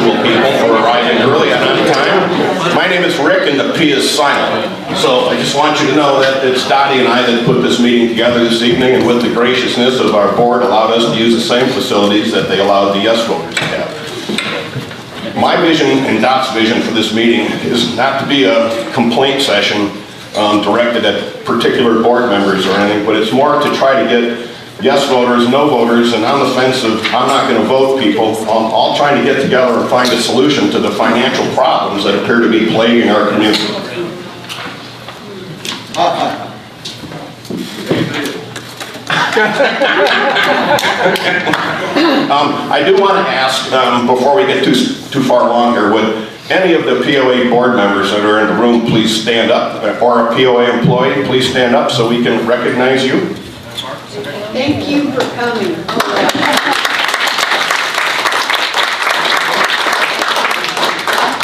punctual people for arriving early and on time. My name is Rick, and the P is silent. So I just want you to know that it's Dottie and I that put this meeting together this evening, and with the graciousness of our board, allowed us to use the same facilities that they allowed the yes voters to have. My vision and Dot's vision for this meeting is not to be a complaint session directed at particular board members or anything, but it's more to try to get yes voters, no voters, and on the fence of I'm not going to vote people, all trying to get together and find a solution to the financial problems that appear to be plaguing our community. I do want to ask, before we get too far along here, would any of the POA board members that are in the room please stand up, or a POA employee, please stand up so we can recognize you. Thank you for coming.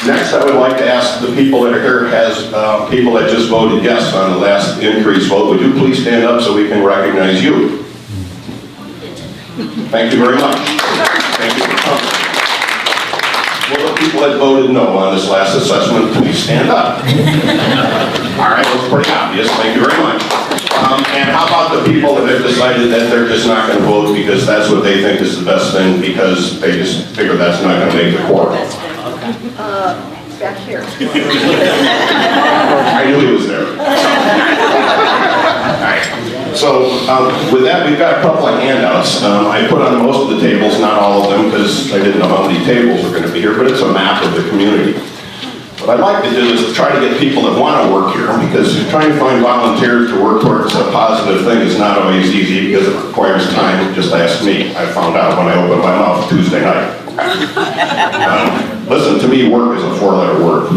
Next, I would like to ask the people that are here, has people that just voted yes on the last increase vote, would you please stand up so we can recognize you? Thank you very much. Thank you for coming. Will the people that voted no on this last assessment please stand up? All right, that's pretty obvious. Thank you very much. And how about the people that have decided that they're just not going to vote because that's what they think is the best thing, because they just figure that's not going to make the quorum? Back here. I knew he was there. All right. So with that, we've got a couple of handouts. I put on most of the tables, not all of them, because I didn't know how many tables were going to be here, but it's a map of the community. What I'd like to do is try to get people that want to work here, because trying to find volunteers to work towards a positive thing is not always easy because it requires time. Just ask me. I found out when I opened my mouth Tuesday night. Listen, to me, work is a four-letter word.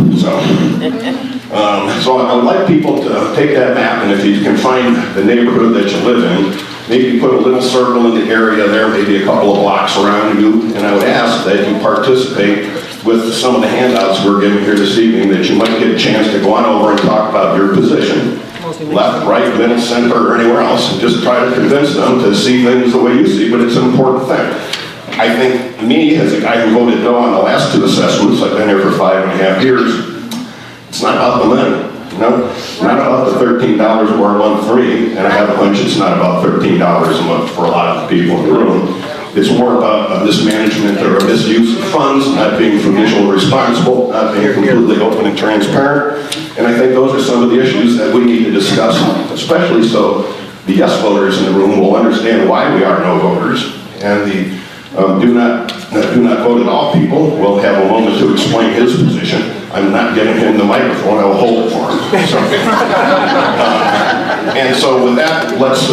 So I would like people to take that map, and if you can find the neighborhood that you live in, maybe put a little circle in the area there, maybe a couple of blocks around you, and I would ask that you participate with some of the handouts we're giving here this evening, that you might get a chance to go on over and talk about your position, left, right, middle, center, or anywhere else, and just try to convince them to see things the way you see, but it's an important thing. I think me, as a guy who voted no on the last two assessments, I've been here for 5.5 years, it's not about the money, you know? Not about the $13 more a month for me, and I have a hunch it's not about $13 a month for a lot of the people in the room. It's more about a mismanagement or a misuse of funds, not being financially responsible, not being completely open and transparent. And I think those are some of the issues that we need to discuss, especially so the yes voters in the room will understand why we are no voters. And the do not vote at all people will have a moment to explain his position. I'm not giving him the microphone, I will hold it for him. So, and so with that, let's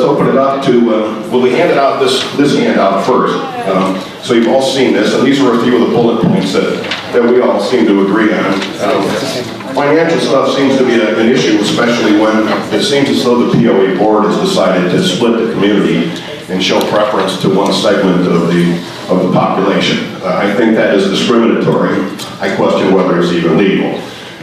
open it up to, well, we handed out this handout first. So you've all seen this, and these are a few of the bullet points that we all seem to agree on. Financial stuff seems to be an issue, especially when it seems as though the POA board has decided to split the community and show preference to one segment of the population. I think that is discriminatory. I question whether it's even legal.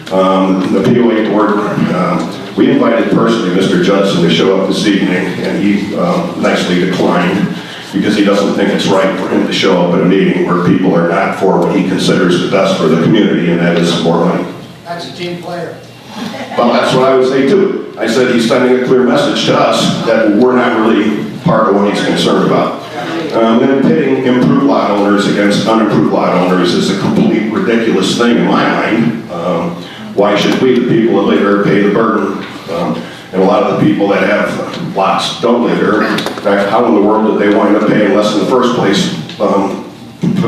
The POA board, we invited personally Mr. Judson to show up this evening, and he nicely declined because he doesn't think it's right for him to show up at a meeting where people are not for what he considers the best for the community, and that is more money. That's a team player. Well, that's what I would say too. I said he's sending a clear message to us that we're not really part of what he's concerned about. Then pitting improved lot owners against unimproved lot owners is a complete ridiculous thing in my mind. Why should we, the people that live here, pay the burden? And a lot of the people that have lots don't live here. In fact, how in the world did they wind up paying less in the first place?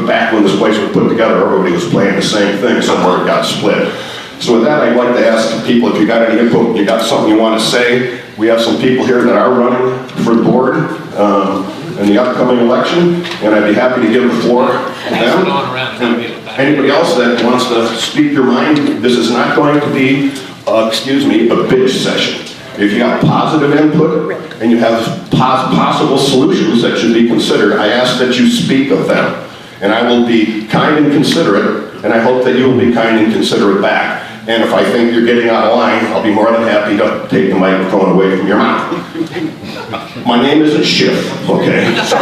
Back when this place was put together, everybody was paying the same thing, somewhere it got split. So with that, I'd like to ask people if you got any input, you got something you want to say. We have some people here that are running for the board in the upcoming election, and I'd be happy to give the floor to them. Anybody else that wants to speak your mind, this is not going to be, a bitch session. If you have positive input and you have possible solutions that should be considered, I ask that you speak of them. And I will be kind and considerate, and I hope that you will be kind and considerate back. And if I think you're getting out of line, I'll be more than happy to take the microphone away from your mouth. My name isn't Schiff, okay? So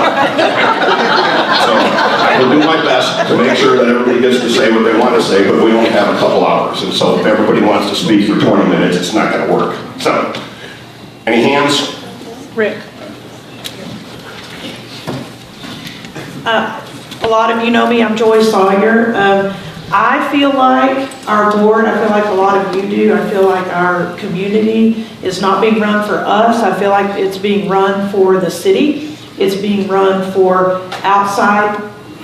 I will do my best to make sure that everybody gets to say what they want to say, but we only have a couple hours. And so if everybody wants to speak for 20 minutes, it's not going to work. So, any hands? Rick. A lot of you know me, I'm Joy Sawyer. I feel like our board, I feel like a lot of you do, I feel like our community is not being run for us. I feel like it's being run for the city. It's being run for outside,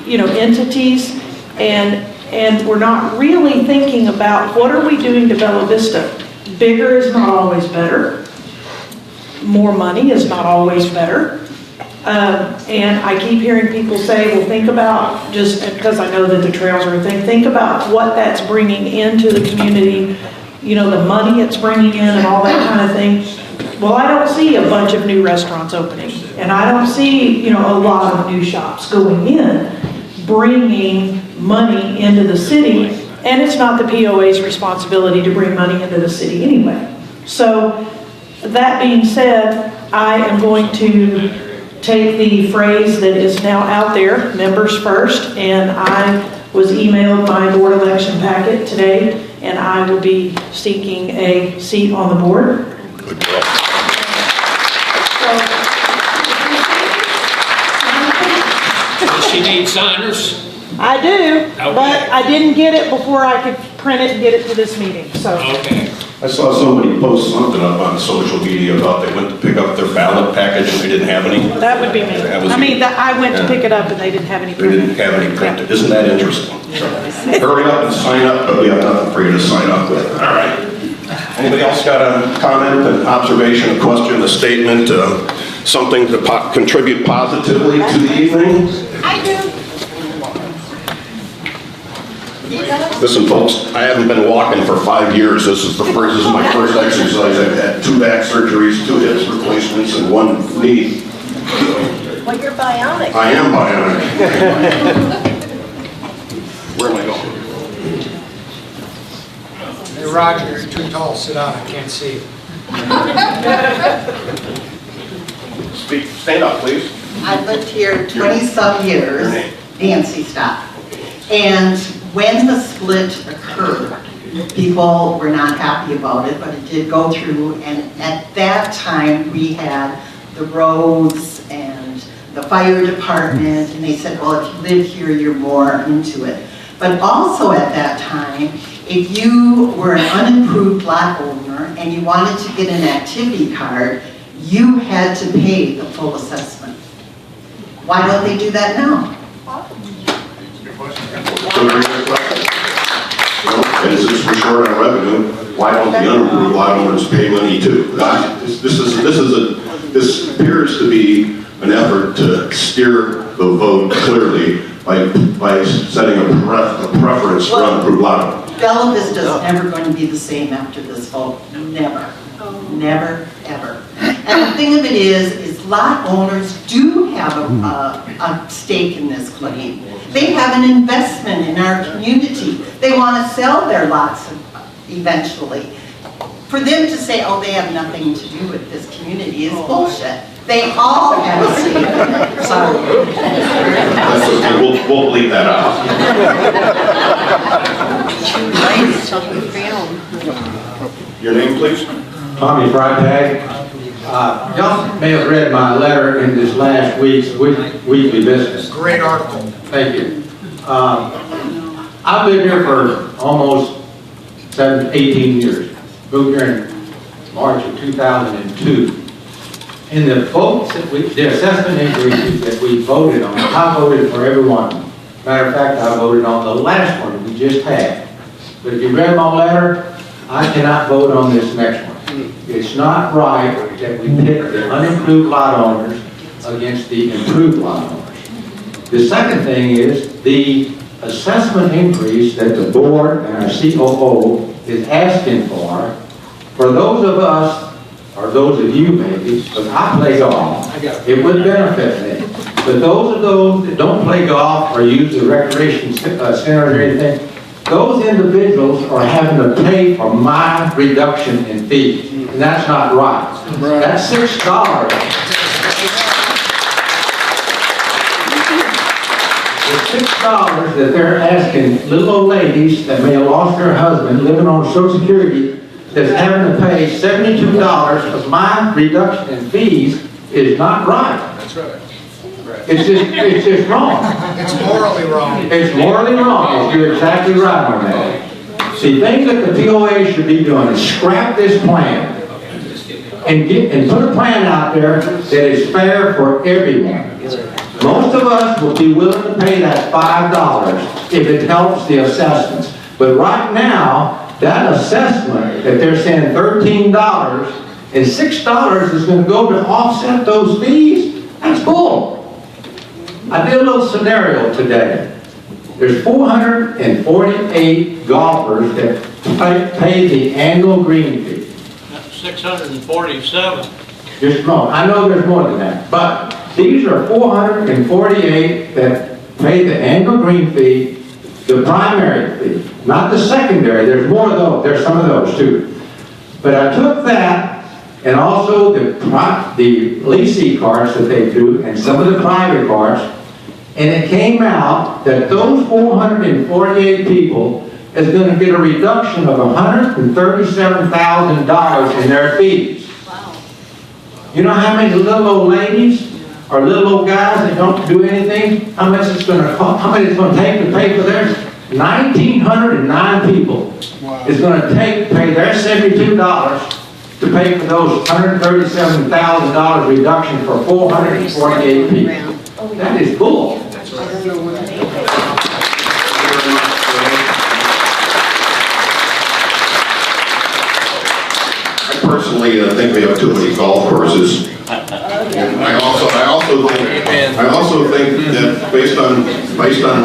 entities. And we're not really thinking about what are we doing to Bella Vista. Bigger is not always better. More money is not always better. And I keep hearing people say, well, think about, just because I know that the trails are a thing, think about what that's bringing into the community, the money it's bringing in and all that kind of thing. Well, I don't see a bunch of new restaurants opening, and I don't see, a lot of new shops going in, bringing money into the city, and it's not the POA's responsibility to bring money into the city anyway. So, that being said, I am going to take the phrase that is now out there, members first, and I was emailed my board election packet today, and I will be seeking a seat on the board. Good job. Does she need signers? I do, Okay. but I didn't get it before I could print it and get it to this meeting, so. Okay. I saw somebody post something up on social media about they went to pick up their ballot package and they didn't have any. That would be me. That was I mean, you. I went to Yeah. pick it up and they didn't have any They printed. didn't have any printed. Isn't that interesting? So, hurry up and sign up, but we have nothing for you to sign up with. All right. Anybody else got a comment, an observation, a question, a statement, something to contribute positively to the evening? I do. Listen, folks, I haven't been walking for 5 years. This is my first exercise. I've had 2 back surgeries, 2 hips replacements, and 1 knee. Well, you're bionic. I am bionic. Where am I going? Hey, Roger, you're too tall. Sit down. I can't see you. Speak, stand up, please. I've lived here 20-some years, Your name? Nancy Stock. And when the split occurred, people were not happy about it, but it did go through. And at that time, we had the roads and the fire department, and they said, well, if you live here, you're more into it. But also at that time, if you were an unimproved lot owner and you wanted to get an activity card, you had to pay the full assessment. Why don't they do that now? And since we're short on revenue, why don't the unimproved lot owners pay money too? This appears to be an effort to steer the vote clearly by setting a preference for unimproved lot owners. Bella Vista is never going to be the same after this vote. Never. Never, ever. And the thing of it is lot owners do have a stake in this claim. They have an investment in our community. They want to sell their lots eventually. For them to say, oh, they have nothing to do with this community is bullshit. They all have a stake in it. Sorry. That's okay. We'll leave that out. Your name, please? Tommy Freitag. Y'all may have read my letter in this last week's weekly business. Great article. Thank you. I've lived here for almost 18 years. Moved here in March of 2002. In the votes that the assessment increases that we voted on, I voted for every one of them. Matter of fact, I voted on the last one we just had. But if you read my letter, I cannot vote on this next one. It's not right that we pick the unimproved lot owners against the improved lot owners. The second thing is the assessment increase that the board and our COO is asking for those of us, or those of you maybe, because I play golf, it would benefit me. But those that don't play golf or use the recreation center or anything, those individuals are having to pay for my reduction in fees. And that's not right. That's $6. $6 that they're asking little old ladies that may have lost their husband living on Social Security that's having to pay $72 because my reduction in fees is not right. That's right. It's just wrong. It's morally wrong. It's morally wrong. You're exactly right on that. See, things that the POA should be doing is scrap this plan and put a plan out there that is fair for everyone. Most of us will be willing to pay that $5 if it helps the assessments. But right now, that assessment that they're saying $13 and $6 is going to go to offset those fees, that's bull. I did a little scenario today. There's 448 golfers that pay the annual green fee. 647. Just wrong. I know there's more than that, but these are 448 that pay the annual green fee, the primary fee, not the secondary. There's more of those. There's some of those too. But I took that and also the leasing cards that they do and some of the private cards, and it came out that those 448 people is going to get a reduction of $137,000 in their fees. Wow. You know how many little old ladies or little old guys that don't do anything? How much it's going to cost? How much it's going to take to pay for theirs? 1,909 people is going to pay their $72 to pay for those $137,000 reduction for 448 people. That is bull. Personally, I think we have too many golf courses. I also think that based on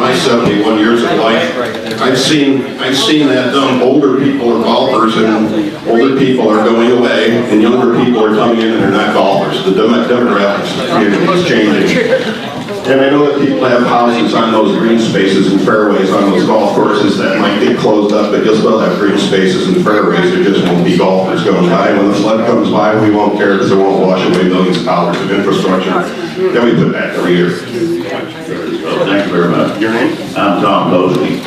my 71 years of life, I've seen that older people are golfers and older people are going away and younger people are coming in and they're not golfers. The demographics is changing. And I know that people have houses on those green spaces and fairways on those golf courses that might get closed up, but you'll still have green spaces and fairways. There just won't be golfers going by. When the flood comes by, we won't care because it won't wash away millions of dollars of infrastructure that we put back every year. Thank you very much. Your name? I'm Tom Mosley.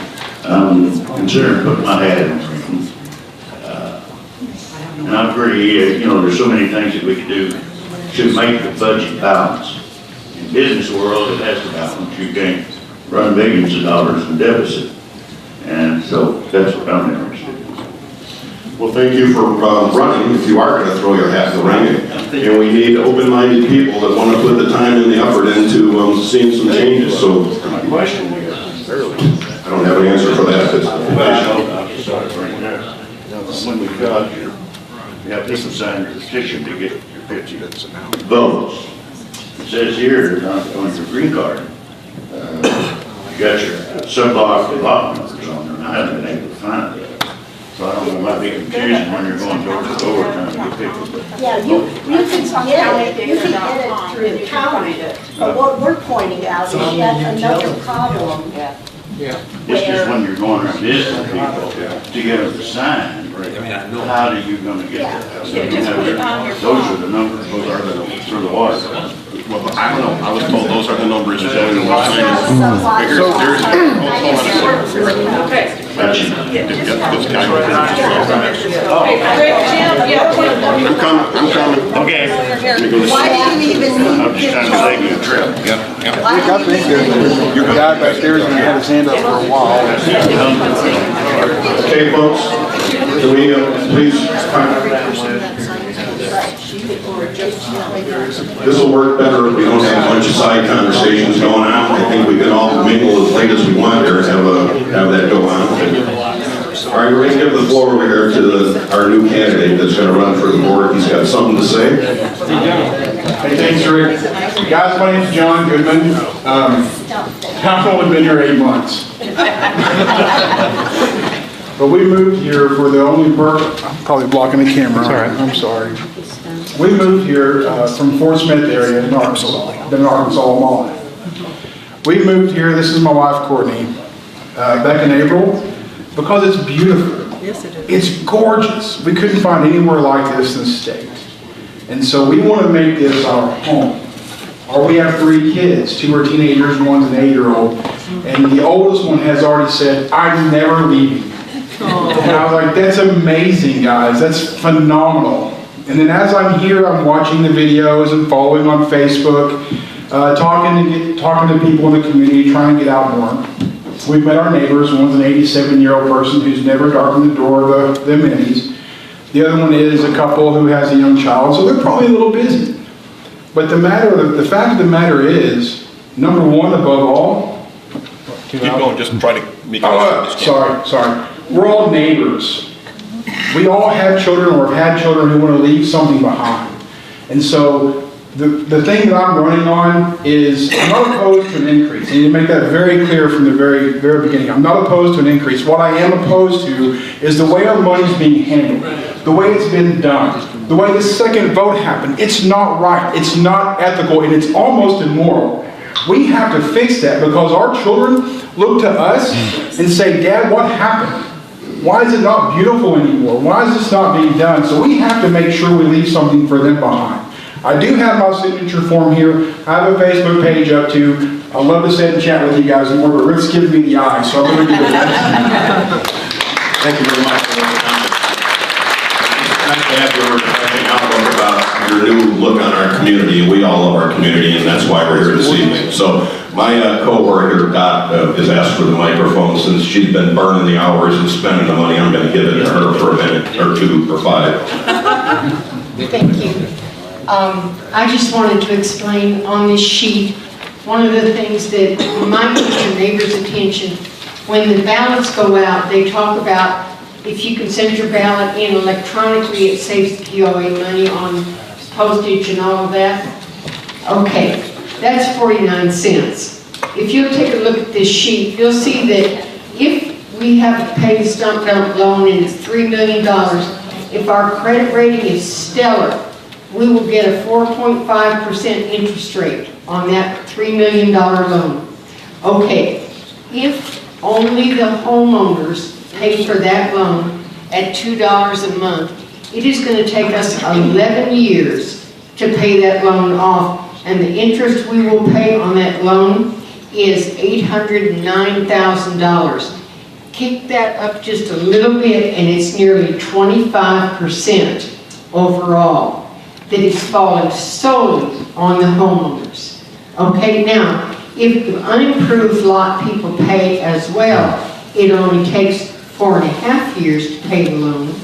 I'm considering putting my hat in. And I agree, there's so many things that we can do to make the budget balance. In business world, it has to balance. You can't run millions of dollars in deficit. And so that's what I'm interested in. Well, thank you for running, if you are going to throw your hat in the ring. And we need open-minded people that want to put the time and the effort into seeing some changes. So My question here. I don't have an answer for that. I'll just start right now. When we got here, you have to sign a petition to get your 50 votes. It says here on your green card, you got your sub-block and block numbers on there, and I haven't been able to find it. So I don't know, it might be confusing when you're going door to door trying to get people. Yeah, you can get it through the county, but what we're pointing out is yet another problem. It's just when you're going around visiting people to get them to sign. How are you going to get that? Those are the numbers, those are through the water. Well, I don't know. I was told those are the numbers. Is that So there's Gotcha. I'm coming. Okay. Why do you even I'm need just trying to save you a trip. Why do you even need Your guy back there is going to have his hand up for a while. Okay, folks. Can we please? This will work better if we don't have a bunch of side conversations going on. I think we can all mingle as late as we want here and have that go on. All right, we're going to give the floor over here to our new candidate that's going to run for the board. He's got something to say. Hey, thanks, Rick. Guys, my name's John Goodman. I've only been here 8 months. But we moved here for the only purpose. I'm probably blocking the camera. All right. I'm sorry. We moved here from Fort Smith area in Arkansas. I've been in Arkansas all my life. We moved here, this is my wife Courtney, back in April, because it's beautiful. Yes, it is. It's gorgeous. We couldn't find anywhere like this in the state. And so we want to make this our home. Or we have 3 kids, 2 are teenagers, 1's an 8-year-old. And the oldest one has already said, "I'm never leaving." And I was like, that's amazing, guys. That's phenomenal. And then as I'm here, I'm watching the videos and following on Facebook, talking to people in the community, trying to get out more. We've met our neighbors. One's an 87-year-old person who's never darkened the door of the amenities. The other one is a couple who has a young child, so they're probably a little busy. But the fact of the matter is, number one above all, Keep going, just try to make sorry. We're all neighbors. We all have children or have had children who want to leave something behind. And so the thing that I'm running on is I'm not opposed to an increase. I need to make that very clear from the very beginning. I'm not opposed to an increase. What I am opposed to is the way our money's being handled, the way it's been done, the way the second vote happened. It's not right. It's not ethical, and it's almost immoral. We have to fix that because our children look to us and say, "Dad, what happened? Why is it not beautiful anymore? Why is this not being done?" So we have to make sure we leave something for them behind. I do have my signature form here. I have a Facebook page up too. I'd love to sit and chat with you guys more, but Rick's giving me the eye, so I'm going to do that. Thank you very much. It's nice to have your outlook about your new look on our community. We all love our community, and that's why we're here this evening. So my co-worker, Dot, has asked for the microphone since she's been burning the hours and spending the money. I'm going to give it to her for a minute or two or five. Thank you. I just wanted to explain on this sheet, one of the things that might get your neighbor's attention, when the ballots go out, they talk about if you can send your ballot in electronically, it saves the POA money on postage and all of that. Okay, that's 49 cents. If you'll take a look at this sheet, you'll see that if we have to pay the stump dump loan and it's $3 million, if our credit rating is stellar, we will get a 4.5% interest rate on that $3 million loan. Okay, if only the homeowners pay for that loan at $2 a month, it is going to take us 11 years to pay that loan off, and the interest we will pay on that loan is $809,000. Kick that up just a little bit, and it's nearly 25% overall that is falling solely on the homeowners. Okay, now, if the unimproved lot people pay as well, it only takes 4.5 years to pay the loan,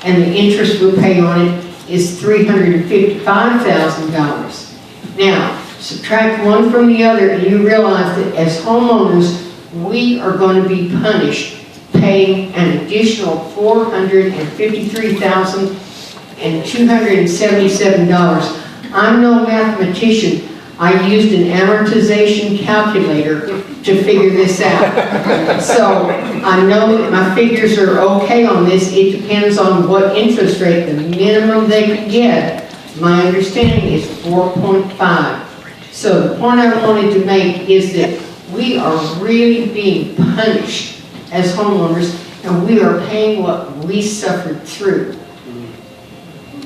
and the interest we pay on it is $355,000. Now, subtract one from the other, and you realize that as homeowners, we are going to be punished paying an additional $453,277. I'm no mathematician. I used an amortization calculator to figure this out. So I know that my figures are okay on this. It depends on what interest rate, the minimum they can get. My understanding is 4.5. So the point I wanted to make is that we are really being punished as homeowners, and we are paying what we suffered through.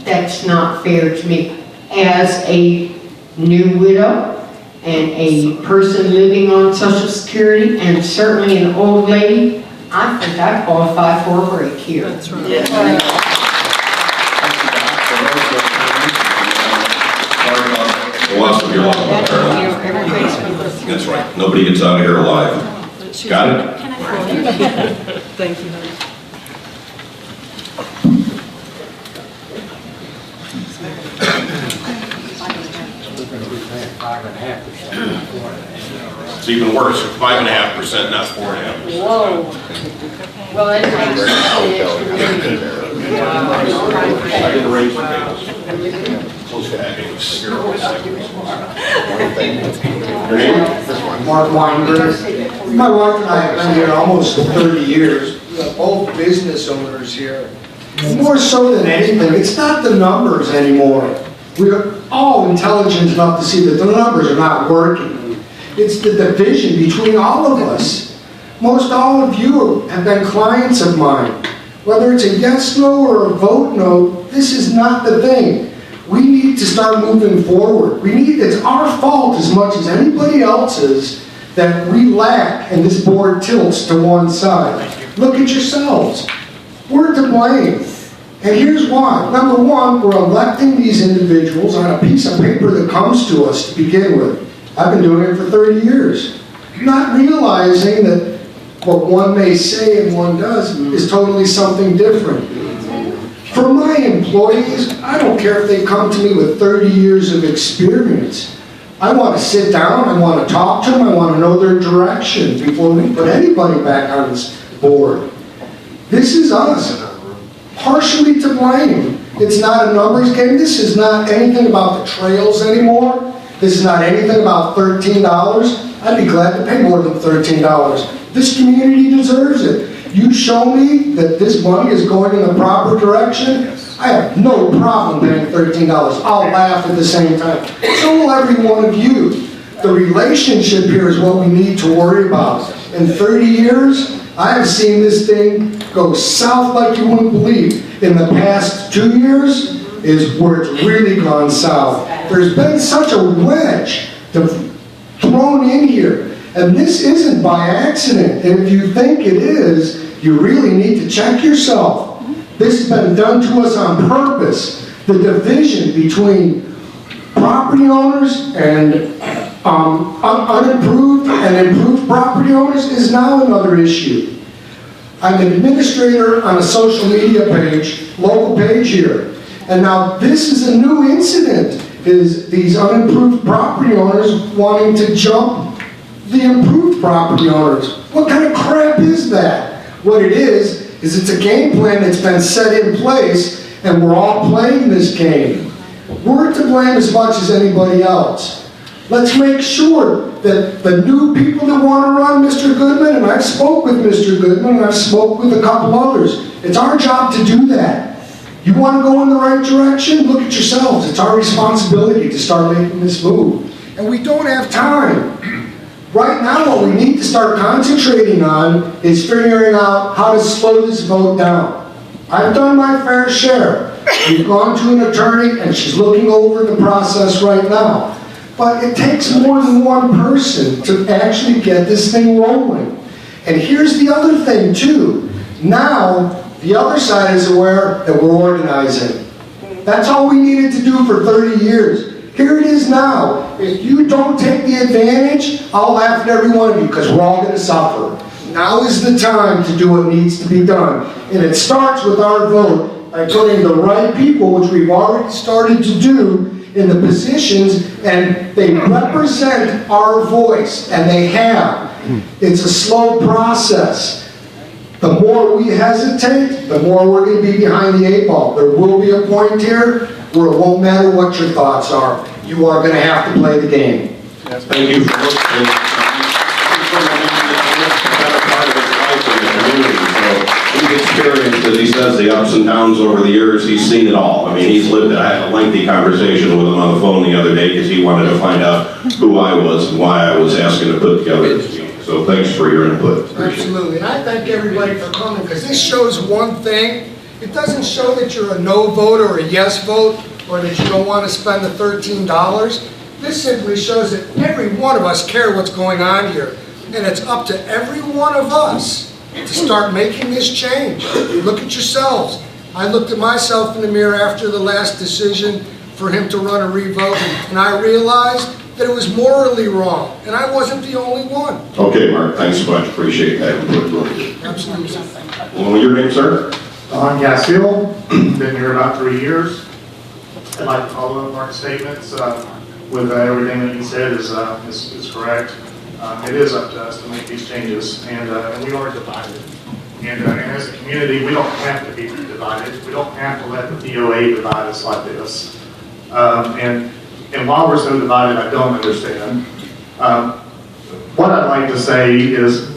That's not fair to me. As a new widow and a person living on Social Security, and certainly an old lady, I think I qualify for a break here. That's right. Yeah. That's right. Nobody gets out of here alive. Got it? Thank you. It's even worse, 5.5%, not 4.5%. Whoa. Well, that makes Mark Weinberg. My wife and I have been here almost 30 years. We're both business owners here. More so than anything, it's not the numbers anymore. We're all intelligent enough to see that the numbers are not working. It's the division between all of us. Most all of you have been clients of mine. Whether it's a yes no or a vote no, this is not the thing. We need to start moving forward. It's our fault as much as anybody else's that we lack and this board tilts to one side. Look at yourselves. We're to blame. And here's why. Number one, we're electing these individuals on a piece of paper that comes to us to begin with. I've been doing it for 30 years. Not realizing that what one may say and one does is totally something different. For my employees, I don't care if they come to me with 30 years of experience. I want to sit down, I want to talk to them, I want to know their direction before we put anybody back on this board. This is us, partially to blame. It's not a numbers game. This is not anything about the trails anymore. This is not anything about $13. I'd be glad to pay more than $13. This community deserves it. You show me that this money is going in the proper direction, I have no problem paying $13. I'll laugh at the same time. So will every one of you. The relationship here is what we need to worry about. In 30 years, I have seen this thing go south like you wouldn't believe. In the past 2 years is where it's really gone south. There's been such a wedge thrown in here. And this isn't by accident. And if you think it is, you really need to check yourself. This has been done to us on purpose. The division between property owners and unimproved and improved property owners is now another issue. I'm an administrator on a social media page, local page here. And now this is a new incident, is these unimproved property owners wanting to jump the improved property owners. What kind of crap is that? What it is it's a game plan that's been set in place, and we're all playing this game. We're to blame as much as anybody else. Let's make sure that the new people that want to run Mr. Goodman, and I've spoke with Mr. Goodman, and I've spoke with a couple others, it's our job to do that. You want to go in the right direction? Look at yourselves. It's our responsibility to start making this move. And we don't have time. Right now, what we need to start concentrating on is figuring out how to slow this vote down. I've done my fair share. We've gone to an attorney, and she's looking over the process right now. But it takes more than one person to actually get this thing rolling. And here's the other thing, too. Now, the other side is aware that we're organizing. That's all we needed to do for 30 years. Here it is now. If you don't take the advantage, I'll laugh at every one of you because we're all going to suffer. Now is the time to do what needs to be done. And it starts with our vote by putting the right people, which we've already started to do, in the positions, and they represent our voice, and they have. It's a slow process. The more we hesitate, the more we're going to be behind the 8 ball. There will be a point here where it won't matter what your thoughts are. You are going to have to play the game. Thank you for listening. He's experienced, as he says, the ups and downs over the years. He's seen it all. I mean, he's lived it. I had a lengthy conversation with him on the phone the other day because he wanted to find out who I was and why I was asking to put together this meeting. So thanks for your input. Absolutely. And I thank everybody for coming because this shows one thing. It doesn't show that you're a no vote or a yes vote or that you don't want to spend the $13. This simply shows that every one of us care what's going on here. And it's up to every one of us to start making this change. Look at yourselves. I looked at myself in the mirror after the last decision for him to run a revote, and I realized that it was morally wrong, and I wasn't the only one. Okay, Mark, thanks so much. Appreciate that. Absolutely. Well, your name, sir? I'm Castiel. Been here about 3 years. I'd like to follow up Mark's statements with everything that he said is correct. It is up to us to make these changes, and we are divided. And as a community, we don't have to be divided. We don't have to let the POA divide us like this. And while we're so divided, I don't understand. What I'd like to say is,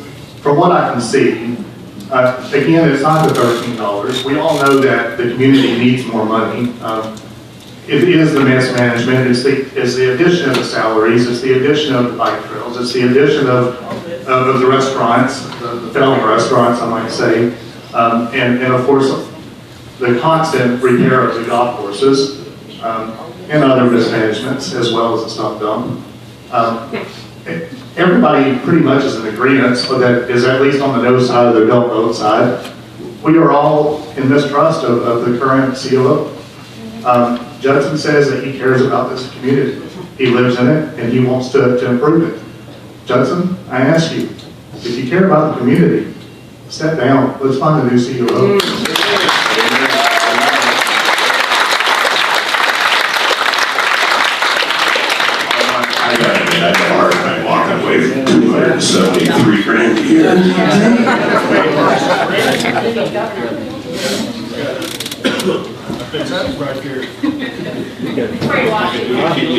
from what I can see, again, it's not the $13. We all know that the community needs more money. It is the mismanagement, it's the addition of the salaries, it's the addition of the bike trails, it's the addition of the restaurants, the failing restaurants, I might say, and of course, the constant repair of the golf courses, and other mismanagements, as well as the stump dump. everybody pretty much is in agreement, so that is at least on the no side of the don't vote side. We are all in mistrust of the current COO. Judson says that he cares about this community. He lives in it and he wants to improve it. Judson, I ask you, if you care about the community, step down. Let's find a new COO. I gotta admit, I have a hard time walking away from 273 grand a year. Right here. You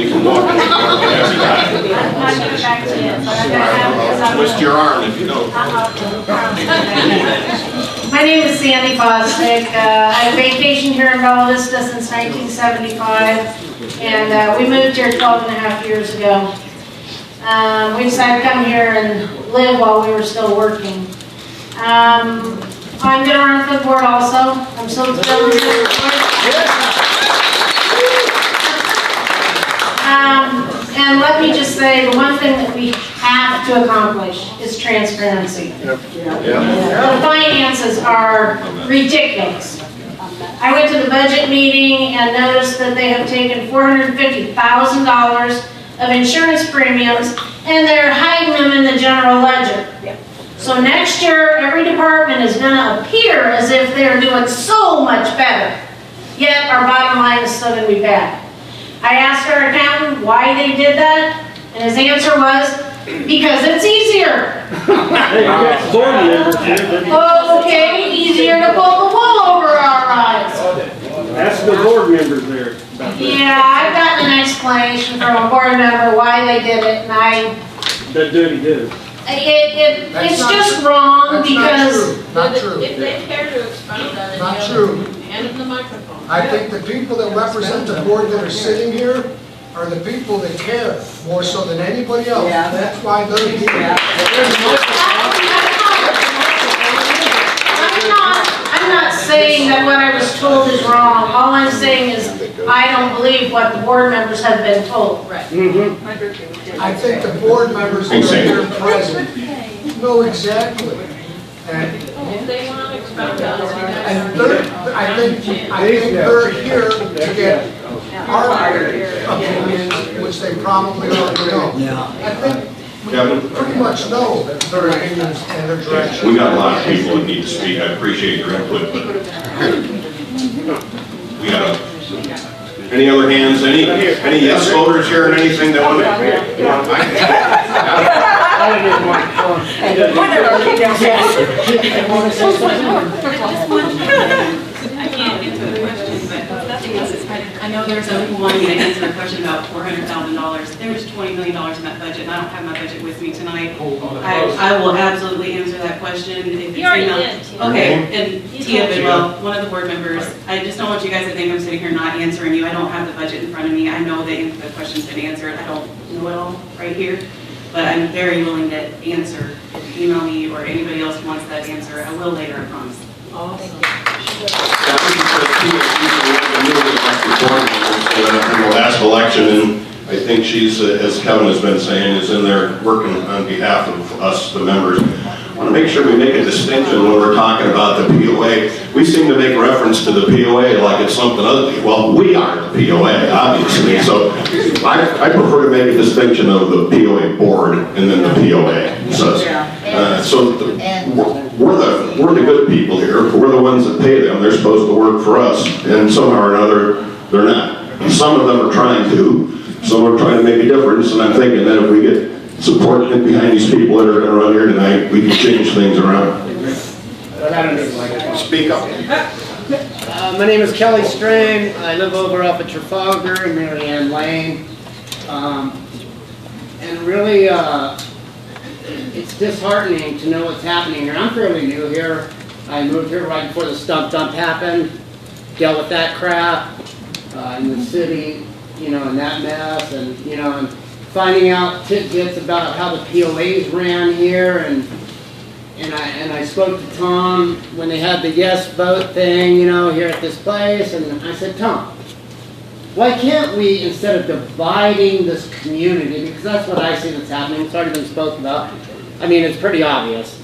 can walk in the park and ask God. Twist your arm if you don't. My name is Sandy Bosnick. I've vacationed here in Bella Vista since 1975, and we moved here 12 and a half years ago. We decided to come here and live while we were still working. I'm going to run for the board also. I'm so thrilled to be on the board. And let me just say, the one thing that we have to accomplish is transparency. The finances are ridiculous. I went to the budget meeting and noticed that they have taken $450,000 of insurance premiums and they're hiding them in the general ledger. So next year, every department is going to appear as if they're doing so much better, yet our bottom line is still going to be bad. I asked our accountant why they did that, and his answer was, because it's easier. Okay, easier to pull the wool over our eyes. That's the board members there. Yeah, I've gotten an explanation from a board member why they did it, and That duty do. it's just wrong because... Not true. If they care to expound on it, Not true. hand them the microphone. I think the people that represent the board that are sitting here are the people that care more so than anybody else. Yeah. That's why they're here. I'm not saying that what I was told is wrong. All I'm saying is I don't believe what the board members have been told. Right. I think the board members that are here present know exactly. And If they want to expound on it, I think they're here to get our opinions, which they probably already know. I think we pretty much know their opinions and their direction. We got a lot of people that need to speak. I appreciate your input, but we got any other hands? Any yes voters here and anything that want I can't answer the question, but the thing is, I know there's a one that answered a question about $400,000. There's $20 million in that budget, and I don't have my budget with me tonight. I will absolutely answer that question. If it's You already emailed. did. Okay, and Tia Bidwell, one of the board members. I just don't want you guys to think I'm sitting here not answering you. I don't have the budget in front of me. I know the question's been answered. I don't know it all right here. But I'm very willing to answer. If you email me or anybody else wants that answer, I will later, I promise. Awesome. in the last election, and I think she's, as Kevin has been saying, is in there working on behalf of us, the members. I want to make sure we make a distinction when we're talking about the POA. We seem to make reference to the POA like it's something ugly. Well, we are the POA, obviously. So I prefer to make a distinction of the POA board and then the POA. We're the good people here. We're the ones that pay them. They're supposed to work for us, and somehow or another, they're not. And some of them are trying to. Some are trying to make a difference, and I'm thinking that if we get support behind these people that are going to run here tonight, we can change things around. Speak up. My name is Kelly Strain. I live over up at Trafalgar and Mary Ann Lane. And really, it's disheartening to know what's happening here. I'm fairly new here. I moved here right before the stump dump happened, dealt with that crap in the city, you know, and that mess, and, you know, and finding out tidbits about how the POAs ran here, and I spoke to Tom when they had the yes vote thing, you know, here at this place, and I said, Tom, why can't we, instead of dividing this community, because that's what I see that's happening, it's already been spoken about. I mean, it's pretty obvious.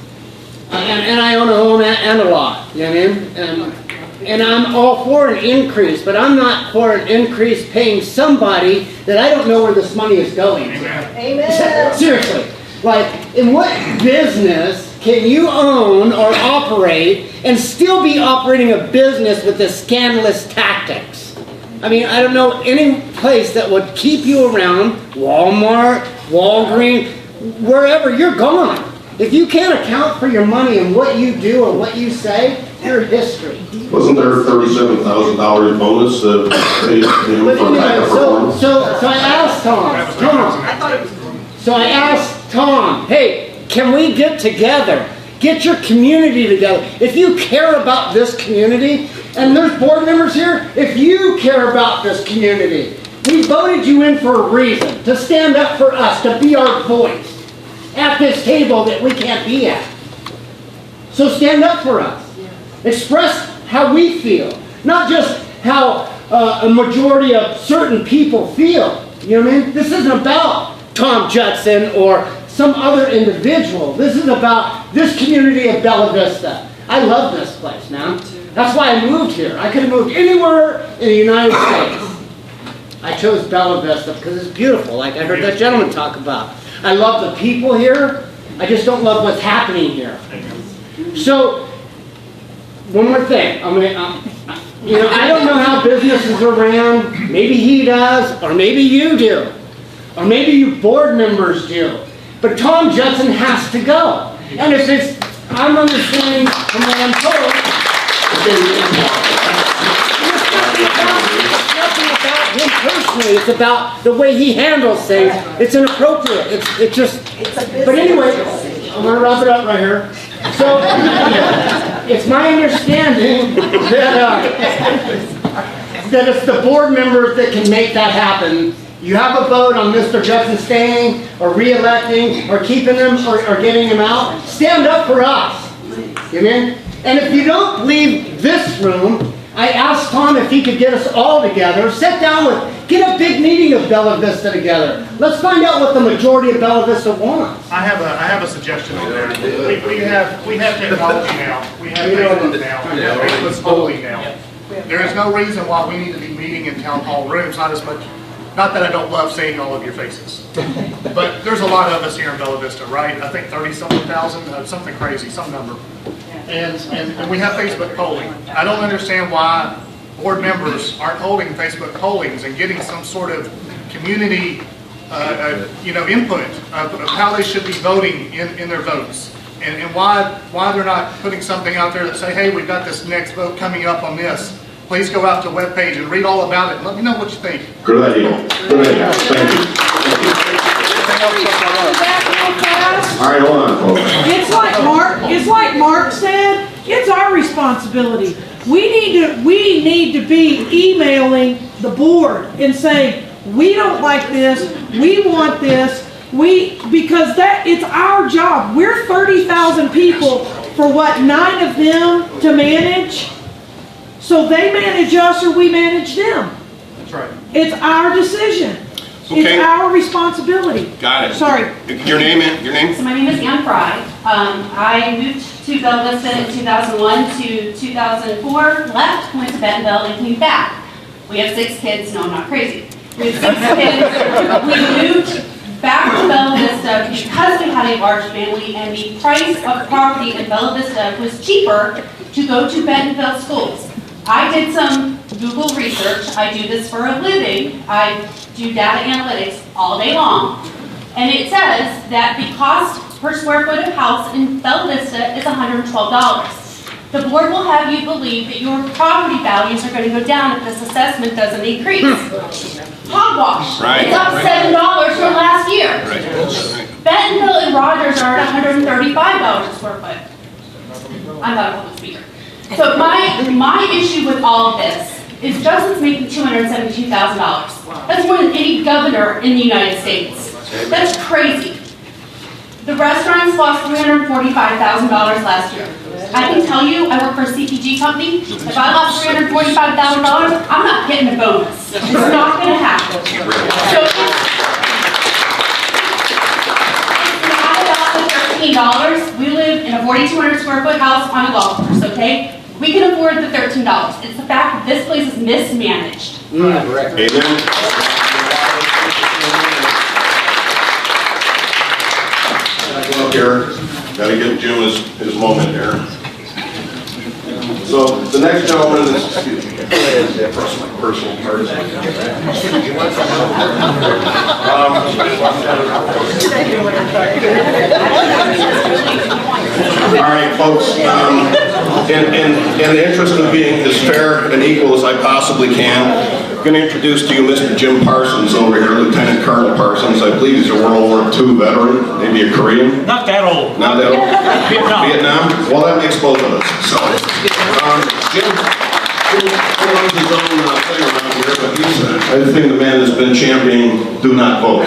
And I own a home and a lot, you know what I mean? And I'm all for an increase, but I'm not for an increase paying somebody that I don't know where this money is going. Amen. Seriously. Like, in what business can you own or operate and still be operating a business with the scandalous tactics? I mean, I don't know any place that would keep you around, Walmart, Walgreens, wherever, you're gone. If you can't account for your money and what you do or what you say, you're history. Wasn't there a $37,000 bonus that paid him But for anyway, backup so performance? I asked Tom, so I asked Tom, hey, can we get together? Get your community together. If you care about this community, and there's board members here, if you care about this community, we voted you in for a reason, to stand up for us, to be our voice at this table that we can't be at. So stand up for us. Express how we feel, not just how a majority of certain people feel. You know what I mean? This isn't about Tom Judson or some other individual. This is about this community of Bella Vista. I love this place, man. That's why I moved here. I could have moved anywhere in the United States. I chose Bella Vista because it's beautiful, like I heard that gentleman talk about. I love the people here. I just don't love what's happening here. So, one more thing. You know, I don't know how businesses are ran. Maybe he does, or maybe you do, or maybe you board members do. But Tom Judson has to go. And if it's, I'm understanding from what I'm told, it's nothing about him personally. It's about the way he handles things. It's inappropriate. It's just. But anyway, I'm gonna wrap it up right here. So, it's my understanding that it's the board members that can make that happen. You have a vote on Mr. Judson staying, or re-electing, or keeping him, or getting him out. Stand up for us. You mean? And if you don't leave this room, I asked Tom if he could get us all together, sit down with, get a big meeting of Bella Vista together. Let's find out what the majority of Bella Vista wants. I have a suggestion on there. We have technology now. We have Facebook now. Facebook's holy now. There is no reason why we need to be meeting in town hall rooms, not as much, not that I don't love seeing all of your faces. But there's a lot of us here in Bella Vista, right? I think 30-something thousand, something crazy, some number. And we have Facebook polling. I don't understand why board members aren't holding Facebook pollings and getting some sort of community input of how they should be voting in their votes. And why they're not putting something out there that say, hey, we've got this next vote coming up on this. Please go out to the webpage and read all about it and let me know what you think. Good idea. Good idea. Thank you. All right, hold on, folks. It's like Mark said, it's our responsibility. We need to be emailing the board and saying, we don't like this, we want this, because it's our job. We're 30,000 people for what, 9 of them to manage? So they manage us or we manage them. That's right. It's our decision. Okay. It's our responsibility. Got it. Sorry. Your name? So my name is Ann Fry. I moved to Bella Vista in 2001 to 2004, left, went to Bentonville, and came back. We have 6 kids. No, I'm not crazy. We have 6 kids. We moved back to Bella Vista because we had a large family and the price of property in Bella Vista was cheaper to go to Bentonville schools. I did some Google research. I do this for a living. I do data analytics all day long. And it says that the cost per square foot of house in Bella Vista is $112. The board will have you believe that your property values are going to go down if this assessment doesn't increase. Hogwash. Right. It's up $7 from last year. Right. Bentonville and Rogers are at $135 a square foot. I'm not a public speaker. So my issue with all of this is Justin's making $272,000. That's more than any governor in the United States. That's crazy. The restaurants lost $345,000 last year. I can tell you, I work for a CPG company. If I lost $345,000, I'm not getting a bonus. It's not gonna happen. So it's not about the $13. We live in a 4,200 square foot house on a golf course, okay? We can afford the $13. It's the fact that this place is mismanaged. Amen. Go up here, gotta give Jim his moment here. So the next gentleman is, excuse me, personal part. All right, folks, in the interest of being as fair and equal as I possibly can, I'm going to introduce to you Mr. Jim Parsons over here, Lieutenant Colonel Parsons. I believe he's a World War II veteran, maybe a Korean. Not that old. Not that old? Vietnam? Well, that makes both of us. So, Jim runs his own thing around here, but I think the man has been championing do not vote.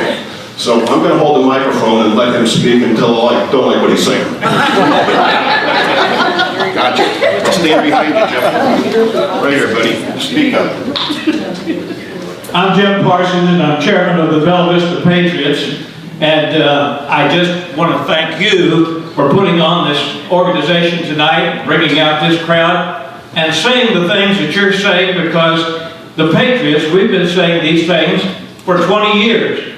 So I'm going to hold the microphone and let him speak until I don't like what he's saying. Gotcha. I'll stand behind you, Jim. Right here, buddy. Speak up. I'm Jim Parsons, and I'm chairman of the Bella Vista Patriots. And I just want to thank you for putting on this organization tonight, bringing out this crowd, and saying the things that you're saying, because the Patriots, we've been saying these things for 20 years.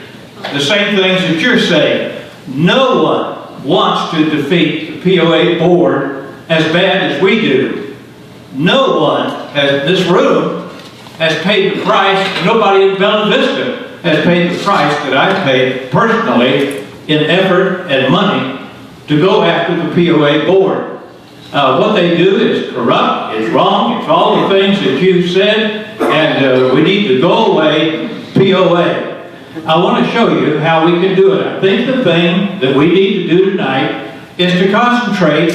The same things that you're saying. No one wants to defeat the POA board as bad as we do. No one in this room has paid the price. Nobody in Bella Vista has paid the price that I've paid personally in effort and money to go after the POA board. What they do is corrupt, it's wrong, it's all the things that you've said, and we need to go away, POA. I want to show you how we can do it. I think the thing that we need to do tonight is to concentrate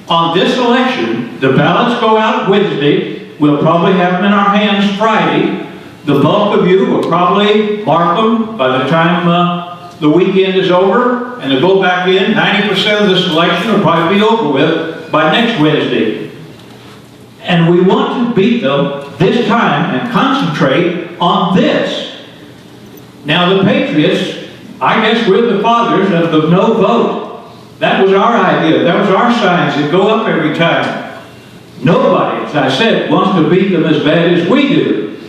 on this election. The ballots go out Wednesday. We'll probably have them in our hands Friday. The bulk of you will probably mark them by the time the weekend is over, and they'll go back in. 90% of this election will probably be over with by next Wednesday. And we want to beat them this time and concentrate on this. Now the Patriots, I guess we're the fathers of the no vote. That was our idea. That was our signs that go up every time. Nobody, as I said, wants to beat them as bad as we do.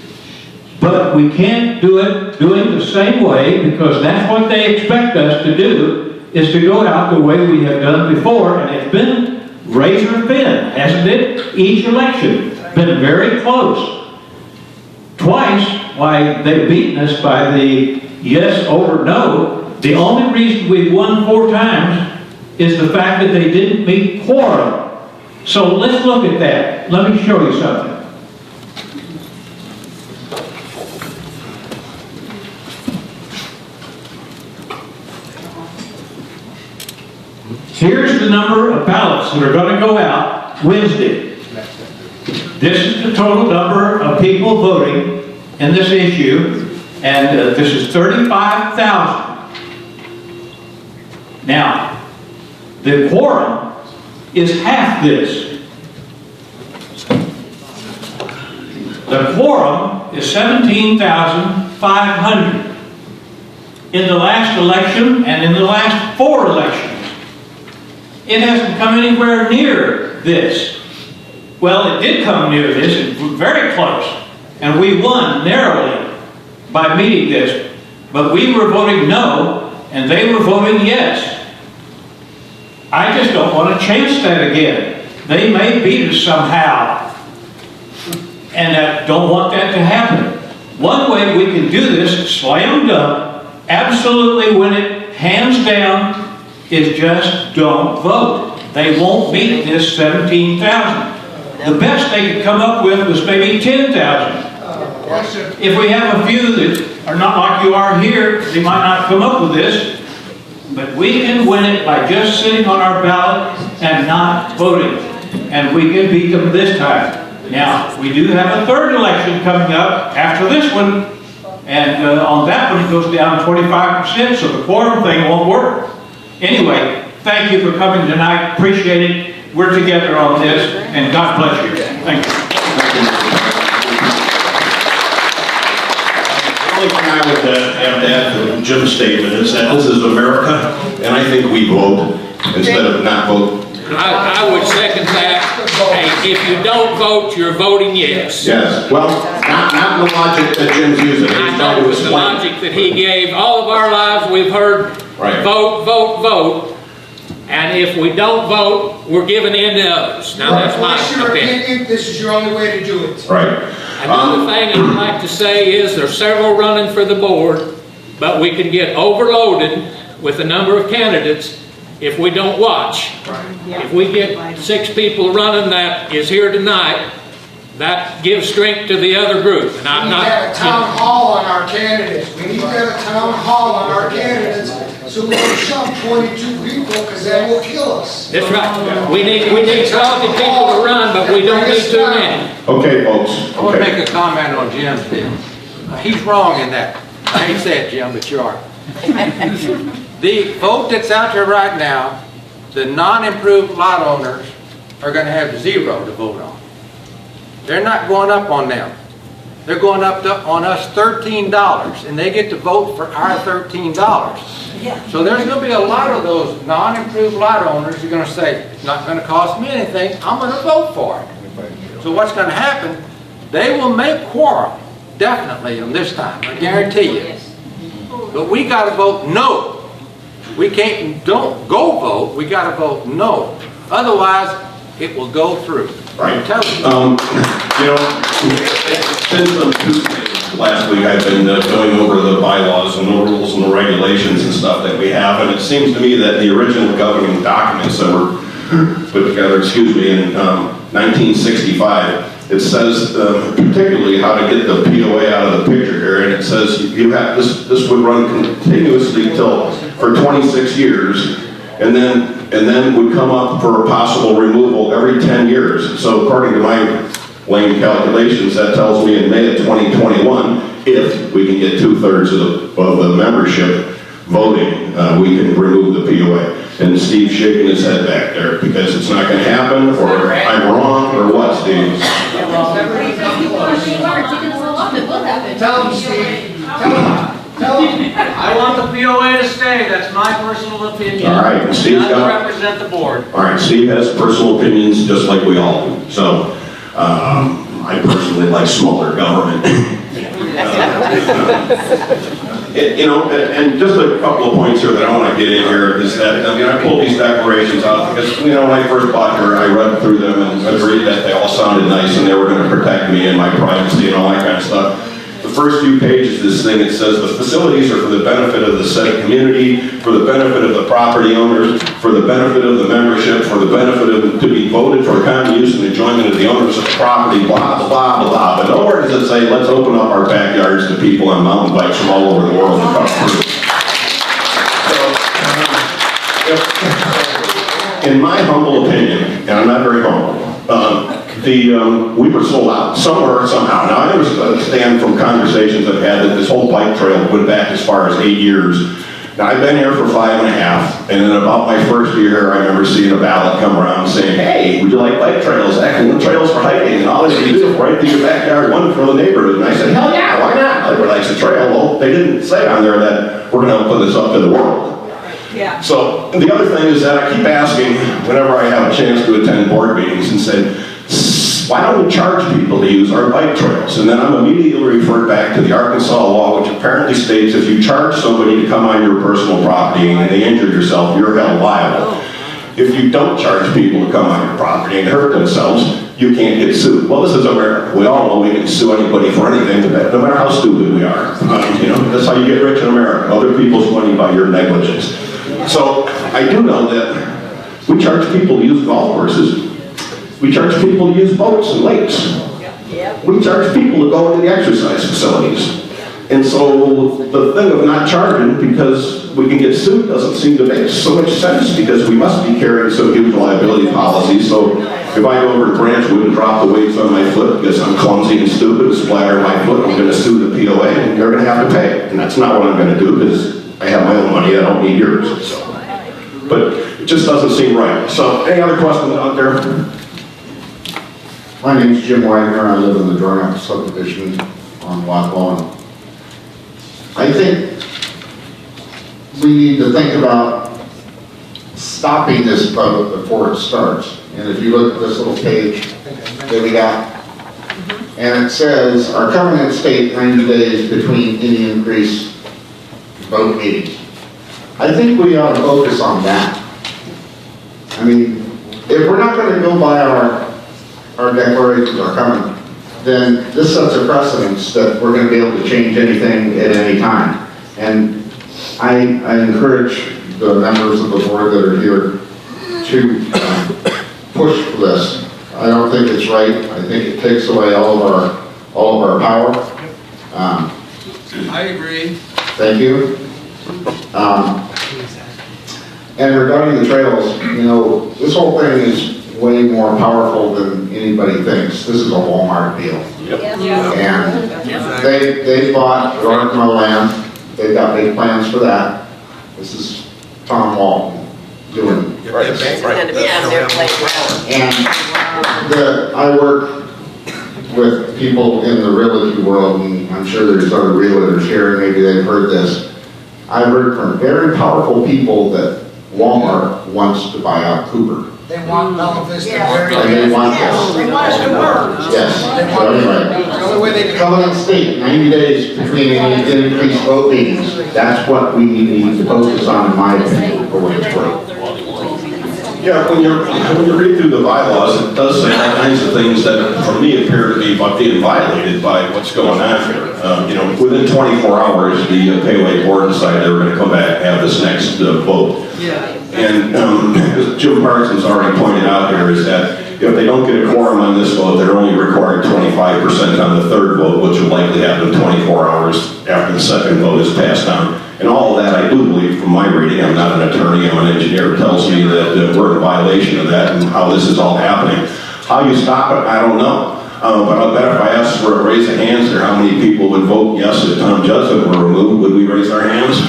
But we can't do it doing the same way, because that's what they expect us to do, is to go out the way we have done before, and it's been razor thin, hasn't it? Each election been very close. Twice, why they've beaten us by the yes over no. The only reason we've won 4 times is the fact that they didn't meet quorum. So let's look at that. Let me show you something. Here's the number of ballots that are going to go out Wednesday. This is the total number of people voting in this issue, and this is 35,000. Now, the quorum is half this. The quorum is 17,500. In the last election and in the last 4 elections, it hasn't come anywhere near this. Well, it did come near this, it was very close, and we won narrowly by meeting this. But we were voting no, and they were voting yes. I just don't want to chance that again. They may beat us somehow, and I don't want that to happen. One way we can do this, slam dunk, absolutely win it, hands down, is just don't vote. They won't meet this 17,000. The best they could come up with was maybe 10,000. If we have a few that are not like you are here, they might not come up with this. But we can win it by just sitting on our ballot and not voting. And we can beat them this time. Now, we do have a 3rd election coming up after this one. And on that one, it goes down 25%, so the quorum thing won't work. Anyway, thank you for coming tonight, appreciate it. We're together on this, and God bless you. Thank you. The only thing I would have to add to Jim's statement is that this is America, and I think we vote instead of not vote. I would second that. Hey, if you don't vote, you're voting yes. Yes, well, not the logic that Jim's using. I know it's the logic that he gave. All of our lives, we've heard vote, vote, vote. And if we don't vote, we're giving in to others. Now, that's my opinion. This is your only way to do it. Right. Another thing I'd like to say is there's several running for the board, but we can get overloaded with the number of candidates if we don't watch. If we get 6 people running that is here tonight, that gives strength to the other group. And I'm We not. need to have a town hall on our candidates. We need to have a town hall on our candidates so we can shove 22 people because that will kill us. That's right. We need 12 people to run, but we don't need too many. Okay, folks. I want to make a comment on Jim's deal. He's wrong in that. I hate to say it, Jim, but you are. The vote that's out there right now, the non-improved lot owners are going to have 0 to vote on. They're not going up on them. They're going up on us $13, and they get to vote for our $13. So there's going to be a lot of those non-improved lot owners who are going to say, it's not going to cost me anything, I'm going to vote for it. So what's going to happen, they will make quorum, definitely, on this time, I guarantee you. But we got to vote no. We can't, don't go vote, we got to vote no. Otherwise, it will go through. Right. You know, since last week I've been going over the bylaws and the rules and the regulations and stuff that we have, and it seems to me that the original governing documents that were put together, in 1965, it says particularly how to get the POA out of the picture here, and it says you have this would run continuously for 26 years, and then would come up for a possible removal every 10 years. So according to my lame calculations, that tells me in May of 2021, if we can get 2/3 of the membership voting, we can remove the POA. And Steve's shaking his head back there because it's not going to happen, or I'm wrong, or what, Steve? Tell them, Steve. Tell them. I want the POA to stay, that's my personal opinion. All right, and Steve's Not to got... represent the board. All right, Steve has personal opinions just like we all do. So, I personally like smaller government. You know, and just a couple of points here that I want to get in here is that, I mean, I pulled these declarations out because, you know, when I first bought here, I read through them and agreed that they all sounded nice and they were going to protect me and my privacy and all that kind of stuff. The first few pages of this thing, it says the facilities are for the benefit of the said community, for the benefit of the property owners, for the benefit of the membership, for the benefit of to be voted for common use and enjoyment of the owners of the property, blah, blah, blah, blah. But nowhere does it say, let's open up our backyards to people on mountain bikes from all over the world to come through. So, in my humble opinion, and I'm not very humble, we were sold out somewhere, somehow. Now, I understand from conversations I've had that this whole bike trail went back as far as 8 years. Now, I've been here for 5.5, and in about my first year, I remember seeing a ballot come around saying, hey, would you like bike trails? Actually, trails for hiking, and all that you do, right through your backyard, one for the neighborhood. And I said, hell yeah, why not? Everybody likes a trail. Well, they didn't say on there that we're going to put this up to the world. Yeah. So, the other thing is that I keep asking, whenever I have a chance to attend board meetings, and say, why don't we charge people to use our bike trails? And then I'm immediately referred back to the Arkansas law, which apparently states if you charge somebody to come on your personal property and they injure yourself, you're held liable. If you don't charge people to come on your property and hurt themselves, you can't get sued. Well, this is America. We all know we can sue anybody for anything, no matter how stupid we are. You know, that's how you get rich in America. Other people's money by your negligence. So I do know that we charge people to use golf courses. We charge people to use boats and lakes. We charge people to go into the exercise facilities. And so the thing of not charging because we can get sued doesn't seem to make so much sense because we must be carrying some huge liability policies. So if I go over to Branchwood and drop the weights on my foot because I'm clumsy and stupid and splatter my foot, I'm going to sue the POA and they're going to have to pay. And that's not what I'm going to do because I have my own money, I don't need yours. So. But it just doesn't seem right. So, any other questions out there? My name's Jim Wagner. I live in the Dornock subdivision on Lot Lawn. I think we need to think about stopping this vote before it starts. And if you look at this little page that we got, and it says, our covenant state 90 days between any increased vote meetings. I think we ought to focus on that. I mean, if we're not going to go by our declarations, our covenant, then this sets a precedence that we're going to be able to change anything at any time. And I encourage the members of the board that are here to push for this. I don't think it's right. I think it takes away all of our power. I agree. Thank you. And regarding the trails, you know, this whole thing is way more powerful than anybody thinks. This is a Walmart deal. And they bought Dornock land. They've got big plans for that. This is Tom Walton doing this. And I work with people in the realty world, and I'm sure there's other realtors here, and maybe they've heard this. I've heard from very powerful people that Walmart wants to buy out Cooper. They want Bella Vista. And they want this. They want us to merge. Yes. So anyway, covenant state, 90 days between any increased vote meetings. That's what we need to focus on, in my opinion, for what it's worth. Yeah, when you read through the bylaws, it does say all kinds of things that, for me, appear to be being violated by what's going on here. You know, within 24 hours, the Payway board decided they were going to come back and have this next vote. And as Jim Parsons already pointed out here, is that if they don't get a quorum on this vote, they're only required 25% on the third vote, which will likely happen 24 hours after the second vote is passed on. And all of that, I do believe, from my reading, I'm not an attorney, I'm an engineer, tells me that we're in violation of that and how this is all happening. How you stop it, I don't know. But I'll bet if I asked for a raise of hands there, how many people would vote yes if Tom Judson were removed, would we raise our hands?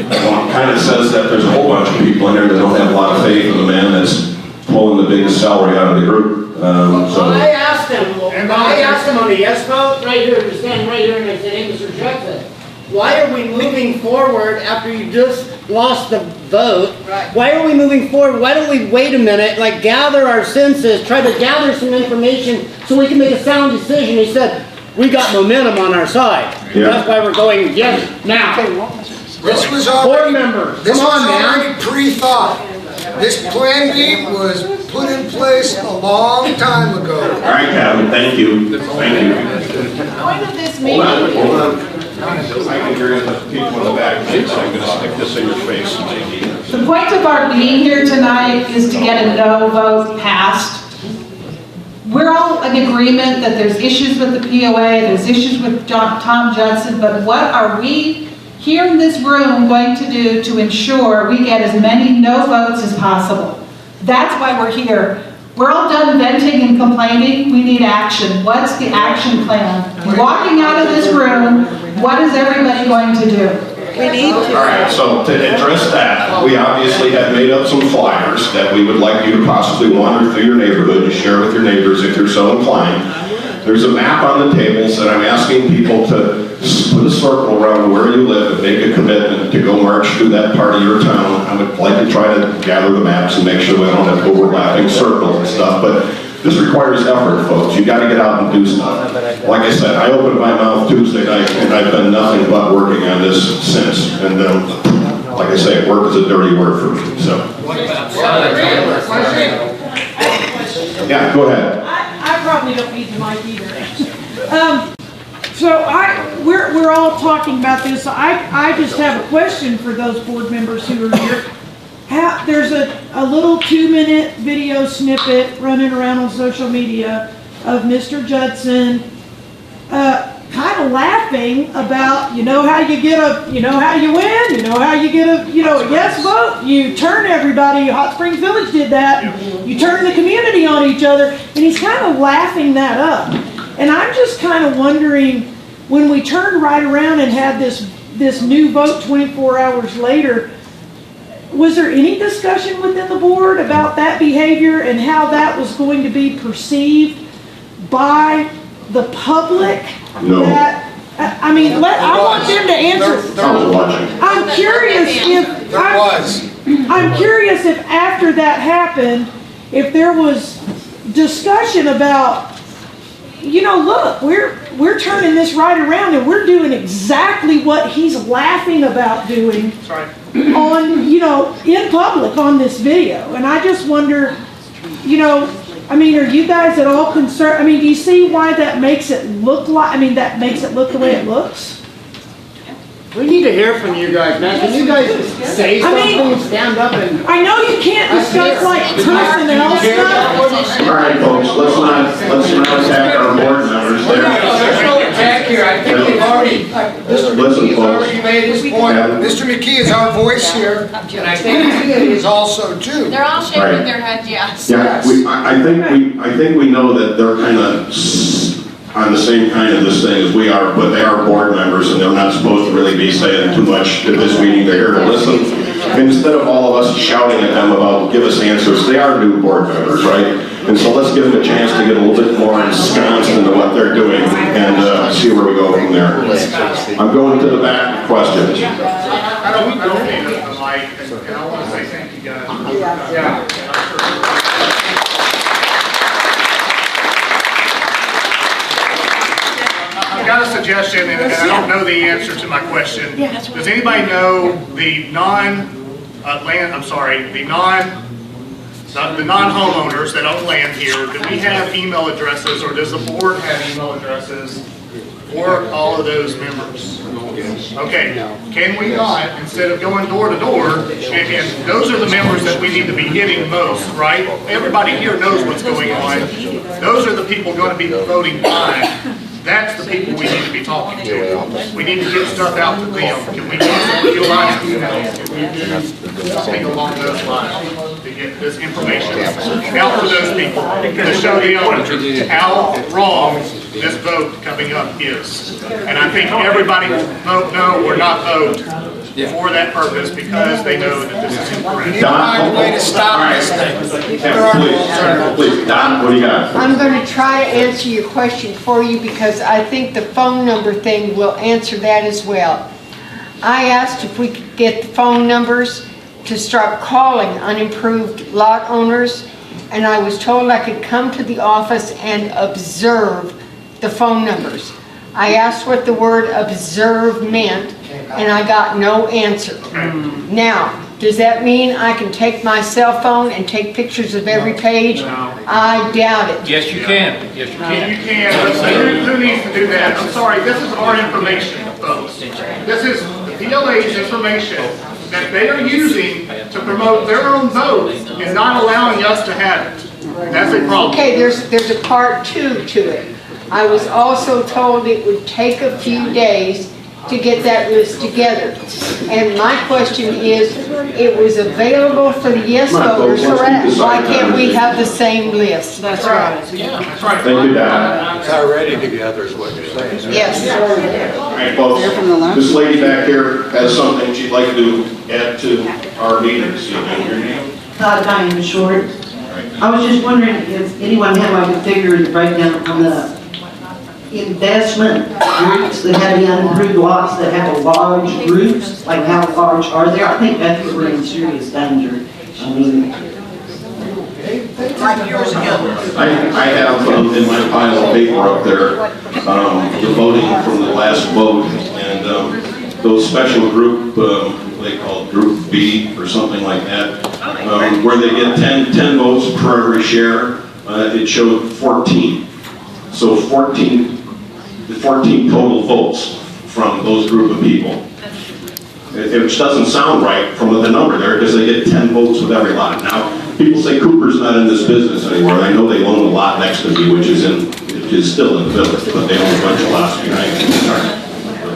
Well, it kind of says that there's a whole bunch of people in there that don't have a lot of faith in the man that's pulling the biggest salary out of the group. Well, I asked him on the yes vote, right here, he's standing right here, and I said, hey, Mr. Judson, why are we moving forward after you just lost the vote? Why are we moving forward? Why don't we wait a minute, like gather our senses, try to gather some information so we can make a sound decision? He said, we got momentum on our side. Yeah. That's why we're going yes now. This was already, board members, this come was on, man. already pre-thought. This plan B was put in place a long time ago. All right, Kevin, thank you. Thank you. Point of this Hold on, meeting. hold on. I can hear the people in the back, so I'm going to stick this in your face. The point of our being here tonight is to get a no vote passed. We're all in agreement that there's issues with the POA, there's issues with Tom Judson, but what are we here in this room going to do to ensure we get as many no votes as possible? That's why we're here. We're all done venting and complaining. We need action. What's the action plan? Walking out of this room, what is everybody going to do? We need to. All right, so to address that, we obviously have made up some flyers that we would like you to possibly wander through your neighborhood and share with your neighbors if you're so inclined. There's a map on the tables that I'm asking people to put a circle around where you live and make a commitment to go march through that part of your town. I would like to try to gather the maps and make sure we don't have overlapping circles and stuff, but this requires effort, folks. You got to get out and do stuff. Like I said, I opened my mouth Tuesday night and I've done nothing but working on this since. And like I say, work is a dirty word for me, so. Yeah, go ahead. I probably don't need the mic either. We're all talking about this. I just have a question for those board members who are here. There's a little 2-minute video snippet running around on social media of Mr. Judson kind of laughing about, you know how you get a, you know how you win, you know how you get a, a yes vote, you turn everybody, Hot Springs Village did that, you turn the community on each other, and he's kind of laughing that up. And I'm just kind of wondering, when we turned right around and had this new vote 24 hours later, was there any discussion within the board about that behavior and how that was going to be perceived by the public? No. I mean, I want them to answer. I was watching. I'm curious if after that happened, if there was discussion about, you know, look, we're turning this right around and we're doing exactly what he's laughing about doing on, you know, in public on this video. And I just wonder, you know, I mean, are you guys at all concerned? I mean, do you see why that makes it look like, I mean, that makes it look the way it looks? We need to hear from you guys, man. Can you guys say something, stand up and... I know you can't discuss like personnel stuff. All right, folks, let's not attack our board members there. There's no attack here. I think we've already, Listen, He's folks. already made his point. Mr. McKee is our voice here, and I think Tia is also too. They're all shaking Right. their head yes. Yeah, I think we know that they're kind of on the same kind of this thing as we are, but they are board members and they're not supposed to really be saying too much at this meeting. They're here to listen. Instead of all of us shouting at them about, give us answers, they are new board members, right? And so let's give them a chance to get a little bit more ensconced into what they're doing and see where we go from there. I'm going to the back with questions. I don't need a mic, and I want to say thank you guys. I've got a suggestion, and I don't know the answer to my question. Does anybody know the non-homeowners that own land here? Do we have email addresses, or does the board have email addresses for all of those members? Okay, can we not, instead of going door to door, and those are the members that we need to be hitting most, right? Everybody here knows what's going on. Those are the people going to be voting fine. That's the people we need to be talking to. We need to get stuff out to them. Can we utilize emails? Can we do something along those lines to get this information out to those people, to show them how wrong this vote coming up is. And I think everybody vote no or not vote for that purpose because they know that this is incorrect. Find a way to stop this thing. Please, Don, what do you got? I'm going to try to answer your question for you because I think the phone number thing will answer that as well. I asked if we could get the phone numbers to start calling unimproved lot owners, and I was told I could come to the office and observe the phone numbers. I asked what the word observe meant, and I got no answer. Now, does that mean I can take my cell phone and take pictures of every page? I doubt it. Yes, you can. Yes, you can. You can, but who needs to do that? I'm sorry, this is our information, folks. This is the PLA's information that they are using to promote their own vote and not allowing us to have it. That's a problem. Okay, there's a part two to it. I was also told it would take a few days to get that list together. And my question is, it was available for the yes voters, correct? Why can't we have the same list? That's right. That's right. Thank you, Don. It's already together is what you're saying. Yes. All right, folks, this lady back here has something she'd like to add to our meeting this evening. Your name? Diane Short. I was just wondering if anyone had like a figure to break down on the investment groups that have the unimproved lots that have a large groups, like how large are they? I think that's what we're in serious danger. I mean, Like years ago. I have in my pile of paper up there, the voting from the last vote, and those special group, they call it Group B or something like that, where they get 10 votes per every share, it showed 14. So 14 total votes from those group of people. Which doesn't sound right from the number there, because they get 10 votes with every lot. Now, people say Cooper's not in this business anymore. I know they own a lot next to me, which is still in the village, but they own a bunch of lots behind me.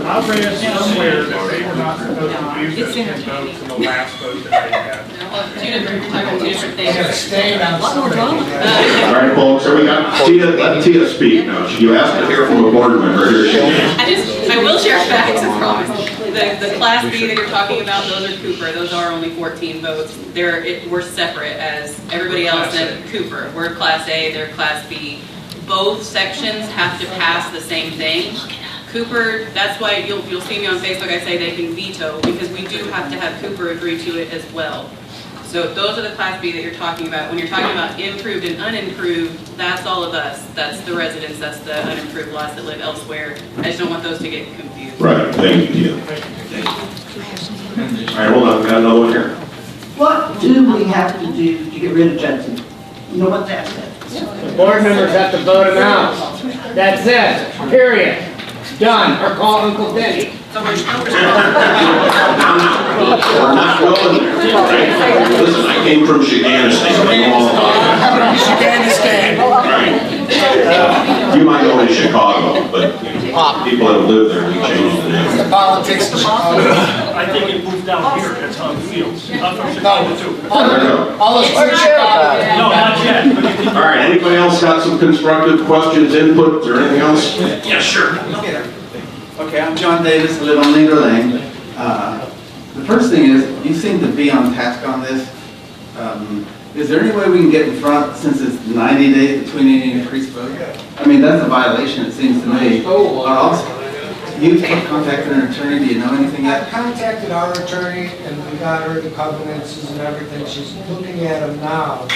I read somewhere that they were not supposed to use those 10 votes in the last vote that they had. Two different things. All right, folks, so we got Tia, let Tia speak now. You asked to hear from a board member. Here she is. I will share facts, I promise. The Class B that you're talking about, those are Cooper. Those are only 14 votes. We're separate as everybody else in Cooper. We're Class A, they're Class B. Both sections have to pass the same thing. Cooper, that's why you'll see me on Facebook, I say they can veto, because we do have to have Cooper agree to it as well. So those are the Class B that you're talking about. When you're talking about improved and unimproved, that's all of us. That's the residents, that's the unimproved lots that live elsewhere. I just don't want those to get confused. Right, thank you. All right, hold on, we got another one here. What do we have to do to get rid of Judson? You know what that says? The board members have to vote him out. That's it, period. Done, or call Uncle Denny. We're not going there. Listen, I came from Afghanistan. Right. You might know in Chicago, but people that have lived there, we changed the name. The politics of Chicago. I think it moved down here, that's how it feels. I'm from Chicago too. All those No, not yet. All right, anybody else got some constructive questions, input, or anything else? Yeah, sure. Okay, I'm John Davis, I live on Leader Lane. The first thing is, you seem to be on task on this. Is there any way we can get in front, since it's 90 days between any increased vote? I mean, that's a violation, it seems to me. You've contacted an attorney, do you know anything I yet? contacted our attorney and we got her the covenants and everything. She's looking at them now.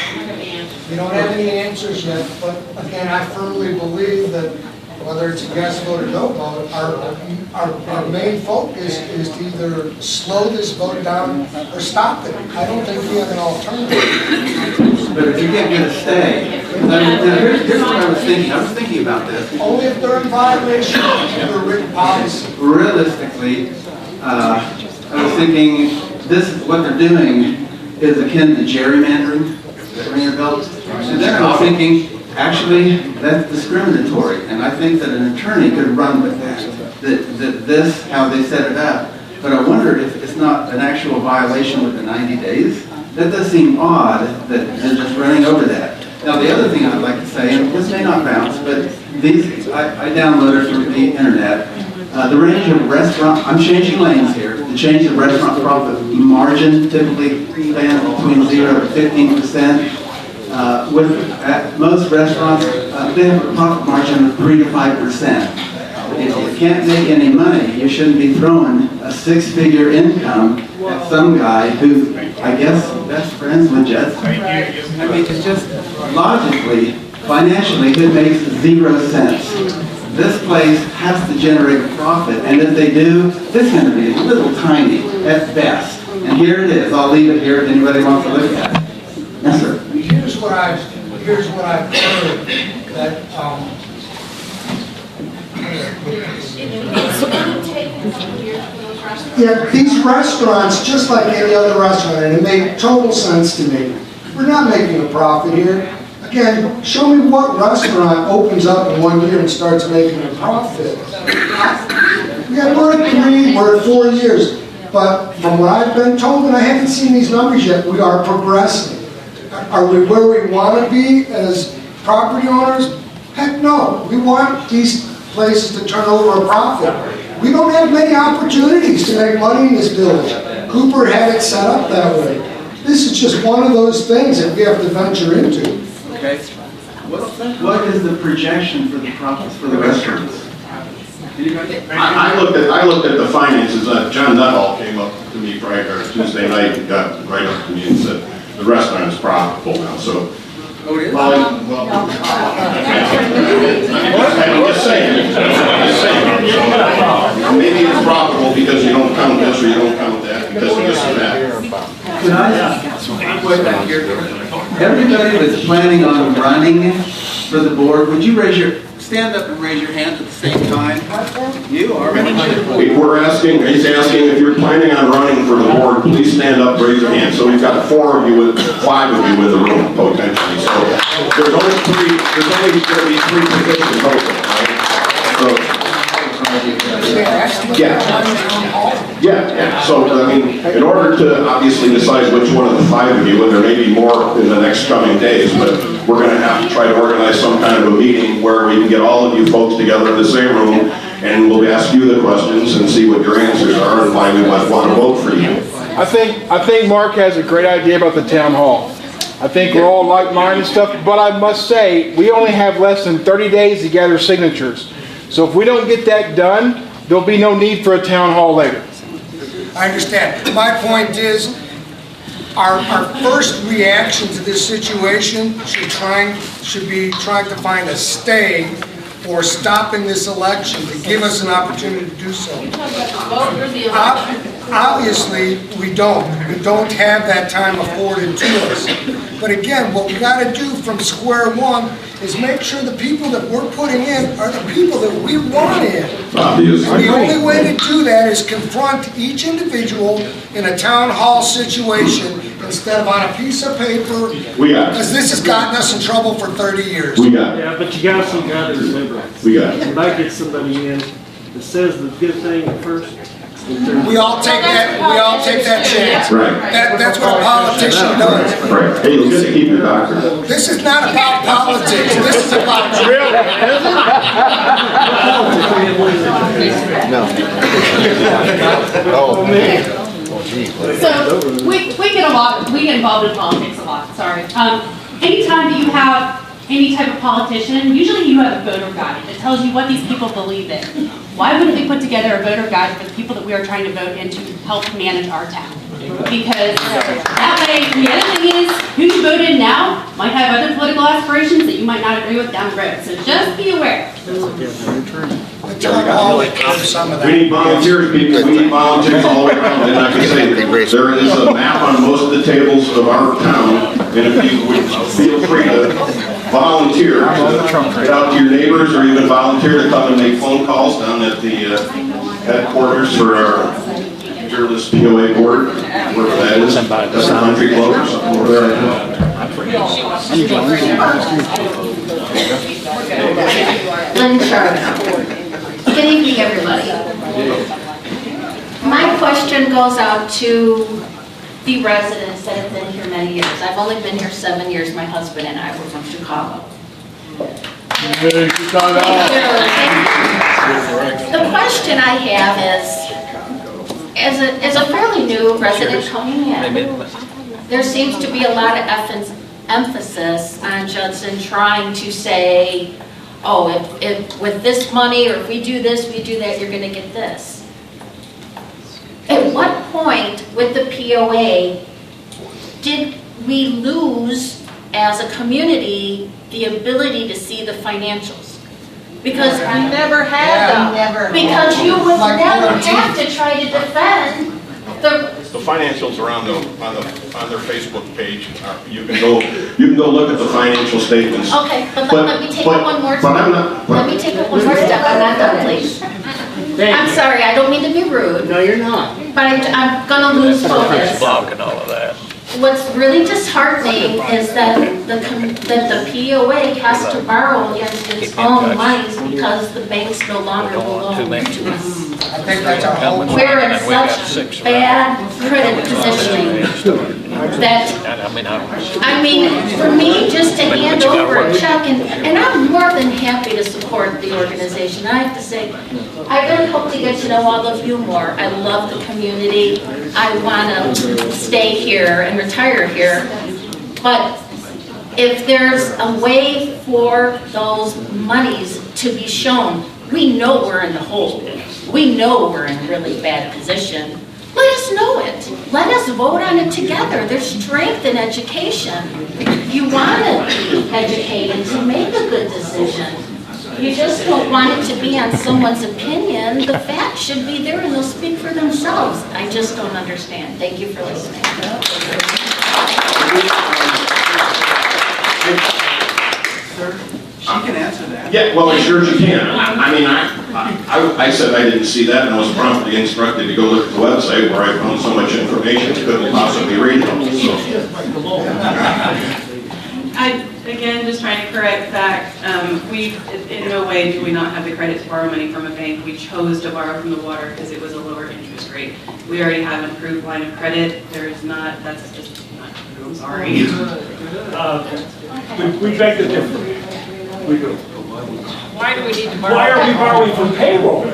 We don't have any answers yet, but again, I firmly believe that whether it's a yes vote or no vote, our main focus is to either slow this vote down or stop it. I don't think we have an alternative. But if you get me to stay, here's what I was thinking. I was thinking about this. Only if they're in violation of the written policy. Realistically, I was thinking this is what they're doing is akin to gerrymandering. Does that ring a bell? And then I was thinking, actually, that's discriminatory, and I think that an attorney could run with that. That this, how they set it up. But I wondered if it's not an actual violation with the 90 days. That does seem odd that they're just running over that. Now, the other thing I'd like to say, and this may not bounce, but these, I downloaded from the internet, the range of restaurant, I'm changing lanes here, the change of restaurant profit margin typically stands between 0 to 15%. At most restaurants, they have a profit margin of 3 to 5%. If you can't make any money, you shouldn't be throwing a six-figure income at some guy who, I guess, best friends with Judson. I mean, it's just logically, financially, it makes 0 sense. This place has to generate a profit, and if they do, it's going to be a little tiny at best. And here it is. I'll leave it here if anybody wants to look at it. Yes, sir. Here's what I've heard, that, yeah, these restaurants, just like any other restaurant, and it made total sense to me. We're not making a profit here. Again, show me what restaurant opens up in 1 year and starts making a profit. Yeah, we're at 3, we're at 4 years. But from what I've been told, and I haven't seen these numbers yet, we are progressing. Are we where we want to be as property owners? Heck no. We want these places to turn over a profit. We don't have many opportunities to make money in this village. Cooper had it set up that way. This is just one of those things that we have to venture into. Okay. What is the projection for the profits for the restaurants? I looked at the finances. John Nuttall came up to me Friday Tuesday night and got right up to me and said the restaurant is profitable now. So, I'm just saying. Maybe it's profitable because you don't count this or you don't count that because of this or that. Can I wait back here? Everybody that's planning on running for the board, would you stand up and raise your hand at the same time? You are. He's asking if you're planning on running for the board, please stand up, raise your hand. So we've got 5 of you with the room potentially. So there's only going to be 3 positions open, right? So, yeah. So, I mean, in order to obviously decide which one of the 5 of you, and there may be more in the next coming days, but we're going to have to try to organize some kind of a meeting where we can get all of you folks together in the same room and we'll ask you the questions and see what your answers are and why we might want to vote for you. I think Mark has a great idea about the town hall. I think we're all like-minded and stuff, but I must say, we only have less than 30 days to gather signatures. So if we don't get that done, there'll be no need for a town hall later. I understand. My point is, our first reaction to this situation should be trying to find a stay or stopping this election to give us an opportunity to do so. Obviously, we don't have that time afforded to us. But again, what we got to do from square one is make sure the people that we're putting in are the people that we want in. Obviously. And the only way to do that is confront each individual in a town hall situation instead of on a piece of paper. We got it. Because this has gotten us in trouble for 30 years. We got it. Yeah, but you also got to remember, We got it. when I get somebody in that says the good thing at first, We all take that chance. Right. That's what a politician does. Right. Hey, you gotta keep your doctor. This is not about politics. This is about So, we get involved in politics a lot, sorry. Anytime that you have any type of politician, usually you have a voter guide that tells you what these people believe in. Why wouldn't we put together a voter guide for the people that we are trying to vote in to help manage our town? Because that way, the other thing is, who you vote in now might have other political aspirations that you might not agree with down the road. So just be aware. We need volunteers, people. We need volunteers all around. And like I say, there is a map on most of the tables of our town. And if you would feel free to volunteer to get out to your neighbors or even volunteer to come and make phone calls down at the headquarters for our fearless POA board, wherever that is, that's the country club or something over there. Lynn Charbonneau. Good evening, everybody. My question goes out to the residents that have been here many years. I've only been here 7 years. My husband and I were from Chicago. The question I have is, as a fairly new resident coming in, there seems to be a lot of emphasis on Judson trying to say, oh, if with this money, or if we do this, we do that, you're going to get this. At what point with the POA did we lose as a community the ability to see the financials? Because we never had them. Because you would never have to try to defend the financials are on their Facebook page. You can go look at the financial statements. Okay, but let me take it one more step. Let me take it one more step. I'm not done, please. I'm sorry, I don't mean to be rude. No, you're not. But I'm gonna lose focus. Blocking all of that. What's really disheartening is that the POA has to borrow against its own monies because the banks no longer belong to us. I think that's our whole. We're in such bad credit positioning that, I mean, for me, just to hand over a check, and I'm more than happy to support the organization. I have to say, I really hope to get to know all of you more. I love the community. I want to stay here and retire here. But if there's a way for those monies to be shown, we know we're in the hole. We know we're in a really bad position. Let us know it. Let us vote on it together. There's strength in education. You want to be educated to make a good decision. You just don't want it to be on someone's opinion. The facts should be there and they'll speak for themselves. I just don't understand. Thank you for listening. She can answer that. Yeah, well, as sure as you can. I mean, I said I didn't see that, and I was promptly instructed to go look at the website where I found so much information I couldn't possibly read it. I, again, just trying to correct back, we, in no way do we not have the credit to borrow money from a bank. We chose to borrow from the water because it was a lower interest rate. We already have an approved line of credit. There's not, that's just not true, I'm sorry. We beg to differ. We do. Why do we need to borrow? Why are we borrowing for payroll?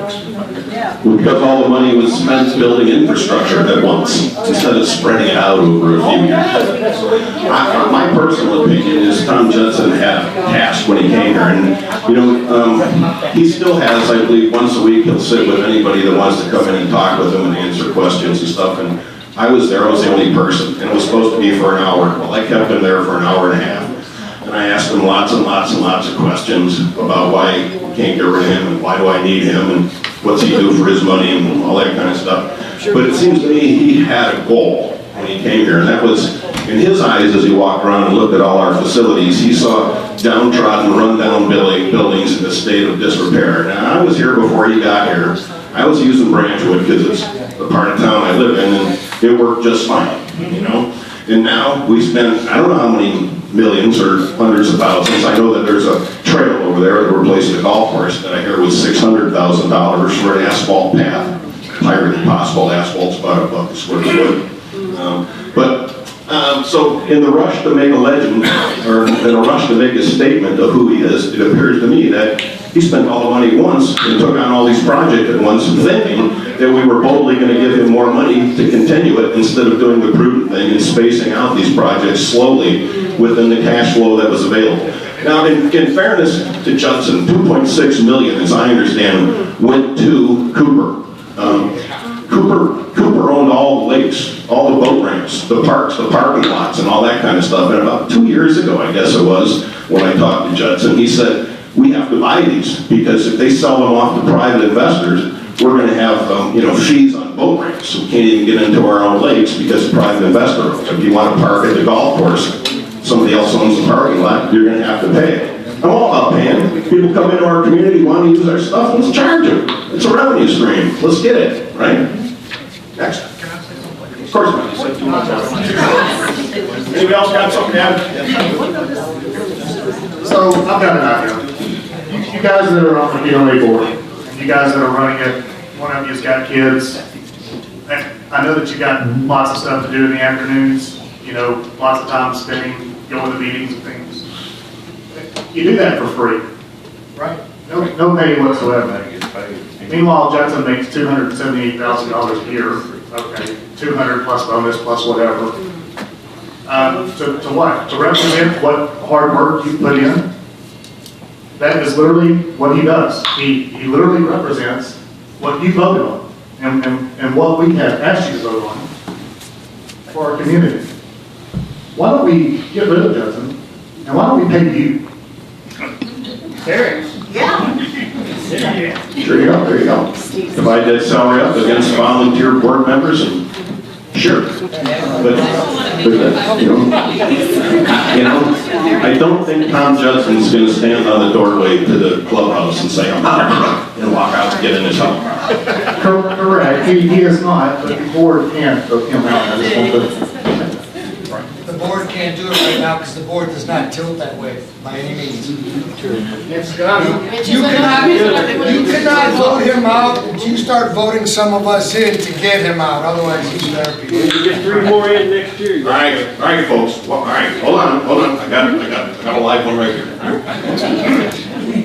Because all the money was spent building infrastructure at once, instead of spreading it out over a few years. My personal opinion is Tom Judson had cash when he came here, and, you know, he still has, I believe, once a week, he'll sit with anybody that wants to come in and talk with him and answer questions and stuff, and I was there, I was the only person, and it was supposed to be for an hour. Well, I kept him there for an hour and a half. And I asked him lots and lots and lots of questions about why I can't get rid of him and why do I need him and what's he do for his money and all that kind of stuff. But it seems to me he had a goal when he came here, and that was, in his eyes, as he walked around and looked at all our facilities, he saw downtrodden, rundown buildings in a state of disrepair. Now, I was here before he got here. I was using Branchwood because it's the part of town I live in, and it worked just fine, you know? And now we spend, I don't know how many millions or hundreds of thousands. I know that there's a trail over there that replaced the golf course that I hear was $600,000 for an asphalt path. Higher than possible, asphalt's about $1 a square foot. So in the rush to make a legend, or in a rush to make a statement of who he is, it appears to me that he spent all the money once and took on all these projects at once, thinking that we were boldly going to give him more money to continue it instead of doing the prudent thing and spacing out these projects slowly within the cash flow that was available. Now, in fairness to Judson, $2.6 million, as I understand, went to Cooper. Cooper owned all the lakes, all the boat ramps, the parks, the parking lots, and all that kind of stuff. And about 2 years ago, I guess it was, when I talked to Judson, he said, we have to buy these, because if they sell them off to private investors, we're going to have fees on boat ramps. We can't even get into our own lakes because the private investor owns them. If you want to park at the golf course, somebody else owns the parking lot, you're going to have to pay. I'm all about paying. People come into our community, want to use our stuff, let's charge them. It's a revenue stream. Let's get it, right? Next. Of course not. You said too much. Anybody else got something to add? So, I've got an idea. You guys that are on the PLA board, and you guys that are running it, one of you's got kids, and I know that you got lots of stuff to do in the afternoons, lots of time spending, going to meetings and things. You do that for free, right? No pay whatsoever. Meanwhile, Judson makes $278,000 a year, okay, 200 plus bonus plus whatever. To what? To represent what hard work you put in? That is literally what he does. He literally represents what you voted on and what we have asked you to vote on for our community. Why don't we get rid of Judson and why don't we pay you? There you go, there you go. Divide that salary up against volunteer board members and sure. But I don't think Tom Judson's going to stand on the doorway to the clubhouse and say, I'm not and walk out to get in his house. Correct, he is not, but the board can't vote him out. I just want to The board can't do it right now because the board does not tilt that way by any means. It's done. You cannot vote him out until you start voting some of us in to get him out. Otherwise, he's therapy. You get 3 more in next year. All right, folks. Well, all right, hold on. I got a live one right here.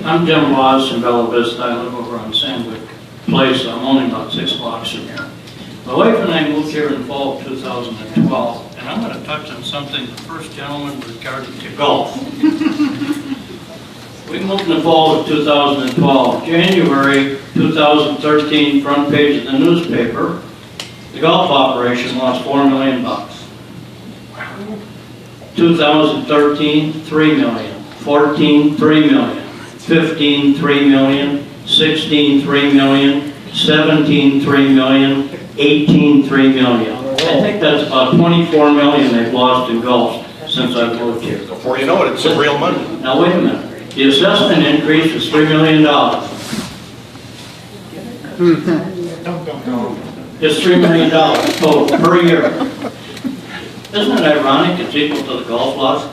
I'm Jim Laws from Bella Vista. I live over on Sandwick Place. I'm only about 6 blocks from here. My wife and I moved here in fall of 2012, and I'm going to touch on something the first gentleman regarding to golf. We moved in the fall of 2012. January 2013, front page of the newspaper, the golf operation lost $4 million. 2013, $3 million. 14, $3 million. 15, $3 million. 16, $3 million. 17, $3 million. 18, $3 million. I think that's about $24 million they've lost in golf since I've moved here. Before you know it, it's some real money. Now wait a minute. The assessment increase is $3 million. It's $3 million total per year. Isn't it ironic it's equal to the golf loss?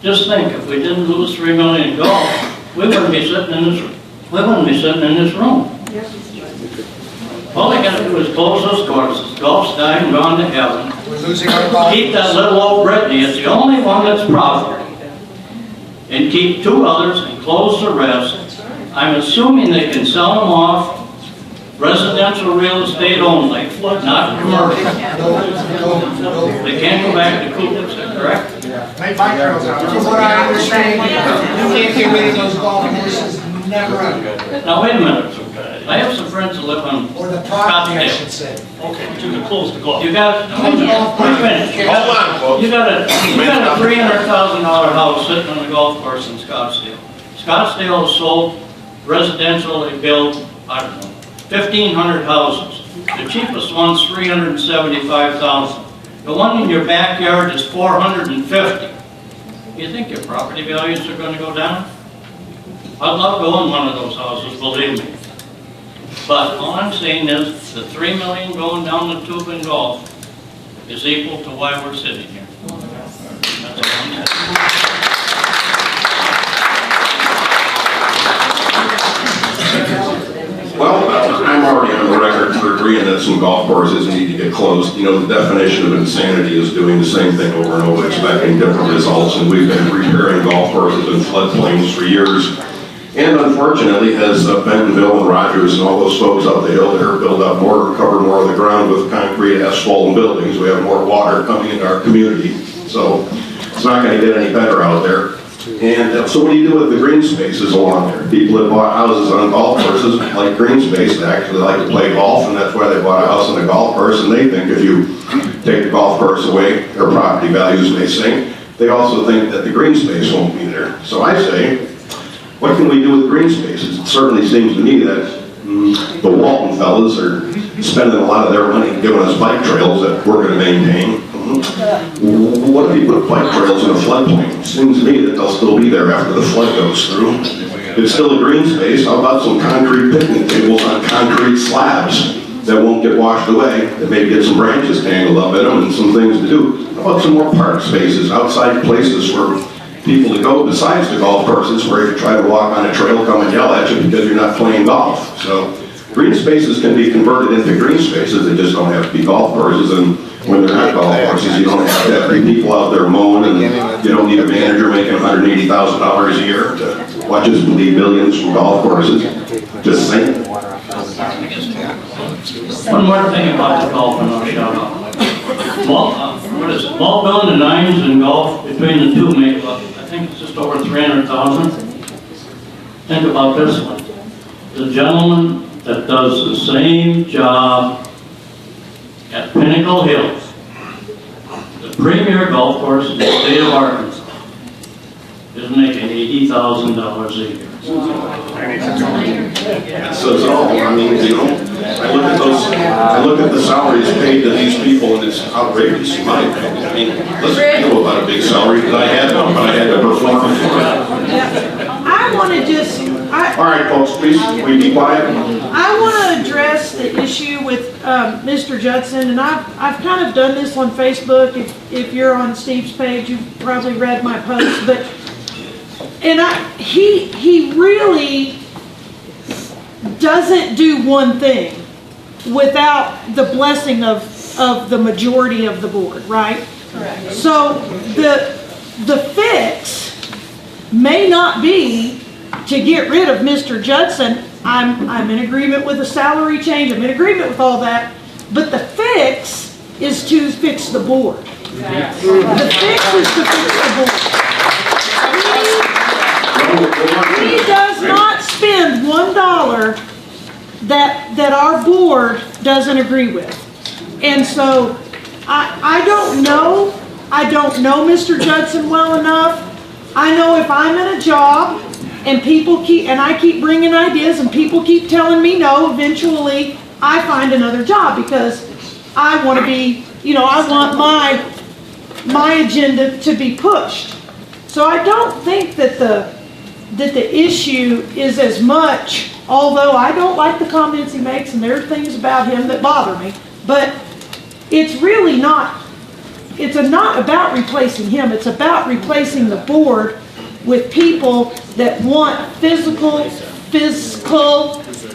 Just think, if we didn't lose $3 million in golf, we wouldn't be sitting in this room. All they got to do is close those courses. Golf's dying and gone to heaven. We're losing our golf. Keep that little old Brittany. It's the only one that's profitable. And keep 2 others and close the rest. I'm assuming they can sell them off residential real estate only, not commercial. They can't go back to Cooper's, correct? Make bike trails out. From what I understand, you can't get rid of those golf courses, never ever. Now, wait a minute. I have some friends that live on Or the property, I should Scottsdale. say. Okay, but you can close the golf. You got, Golf wait a minute. Hold on, folks. You got a $300,000 house sitting on the golf course in Scottsdale. Scottsdale has sold residential, they built, I don't know, 1,500 houses. The cheapest one's $375,000. The one in your backyard is $450,000. You think your property values are going to go down? I'd love to own one of those houses, believe me. But all I'm saying is the $3 million going down the tube in golf is equal to why we're sitting here. That's all I'm saying. Well, I'm already on the record for agreeing that some golf courses need to get closed. You know, the definition of insanity is doing the same thing over and over, expecting different results, and we've been repairing golf courses in floodplains for years. And unfortunately, as Bentonville and Rogers and all those folks up the hill there build up more, cover more of the ground with concrete, asphalt, and buildings, we have more water coming into our community. So it's not going to get any better out there. And so what do you do with the green spaces along there? People that bought houses on golf courses like green space, they actually like to play golf, and that's why they bought a house on a golf course, and they think if you take the golf course away, their property values may sink. They also think that the green space won't be there. So I say, what can we do with green spaces? It certainly seems to me that the Walton fellas are spending a lot of their money giving us bike trails that we're going to maintain. What if you put bike trails in a floodplain? It seems to me that they'll still be there after the flood goes through. It's still a green space. How about some concrete picnic tables on concrete slabs that won't get washed away, that maybe get some branches tangled up in them and some things to do? How about some more park spaces, outside places for people to go besides the golf courses, where if you try to walk on a trail, come and yell at you because you're not playing golf. So green spaces can be converted into green spaces. They just don't have to be golf courses. And when they're not golf courses, you don't have to have people out there mowing, and you don't need a manager making $180,000 a year to watch us bleed millions from golf courses. Just saying. One more thing about the golf, and I'll shut up. What is it? Ball going to nines and golf between the two make up, I think it's just over 300,000. Think about this one. The gentleman that does the same job at Pinnacle Hills, the premier golf course in the state of Arkansas, is making $80,000 a year. That says it all. I mean, you know, I look at the salaries paid to these people, and it's outrageous in my opinion. I mean, listen, I know about a big salary, because I had one, but I had to perform for it. I want to just, All right, folks, please, we be quiet. I want to address the issue with Mr. Judson, and I've kind of done this on Facebook. If you're on Steve's page, you've probably read my post, but he really doesn't do one thing without the blessing of the majority of the board, right? Correct. So the fix may not be to get rid of Mr. Judson. I'm in agreement with the salary change. I'm in agreement with all that. But the fix is to fix the board. The fix is to fix the board. He does not spend $1 that our board doesn't agree with. And so I don't know Mr. Judson well enough. I know if I'm in a job and I keep bringing ideas and people keep telling me no, eventually I find another job because I want to be, I want my agenda to be pushed. So I don't think that the issue is as much, although I don't like the comments he makes and there are things about him that bother me, but it's really not, it's not about replacing him, it's about replacing the board with people that want fiscal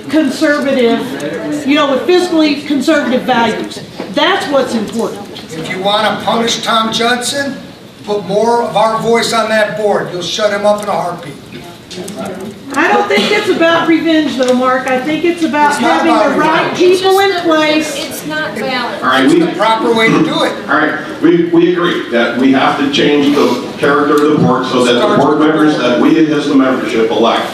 conservative, with fiscally conservative values. That's what's important. If you want to punish Tom Judson, put more of our voice on that board. You'll shut him up in a heartbeat. I don't think it's about revenge though, Mark. I think it's about It's not having about the right revenge. people in place. It's not valid. All right, It's the proper way to do it. all right, we agree that we have to change the character of the board so that the board members that we as the membership elect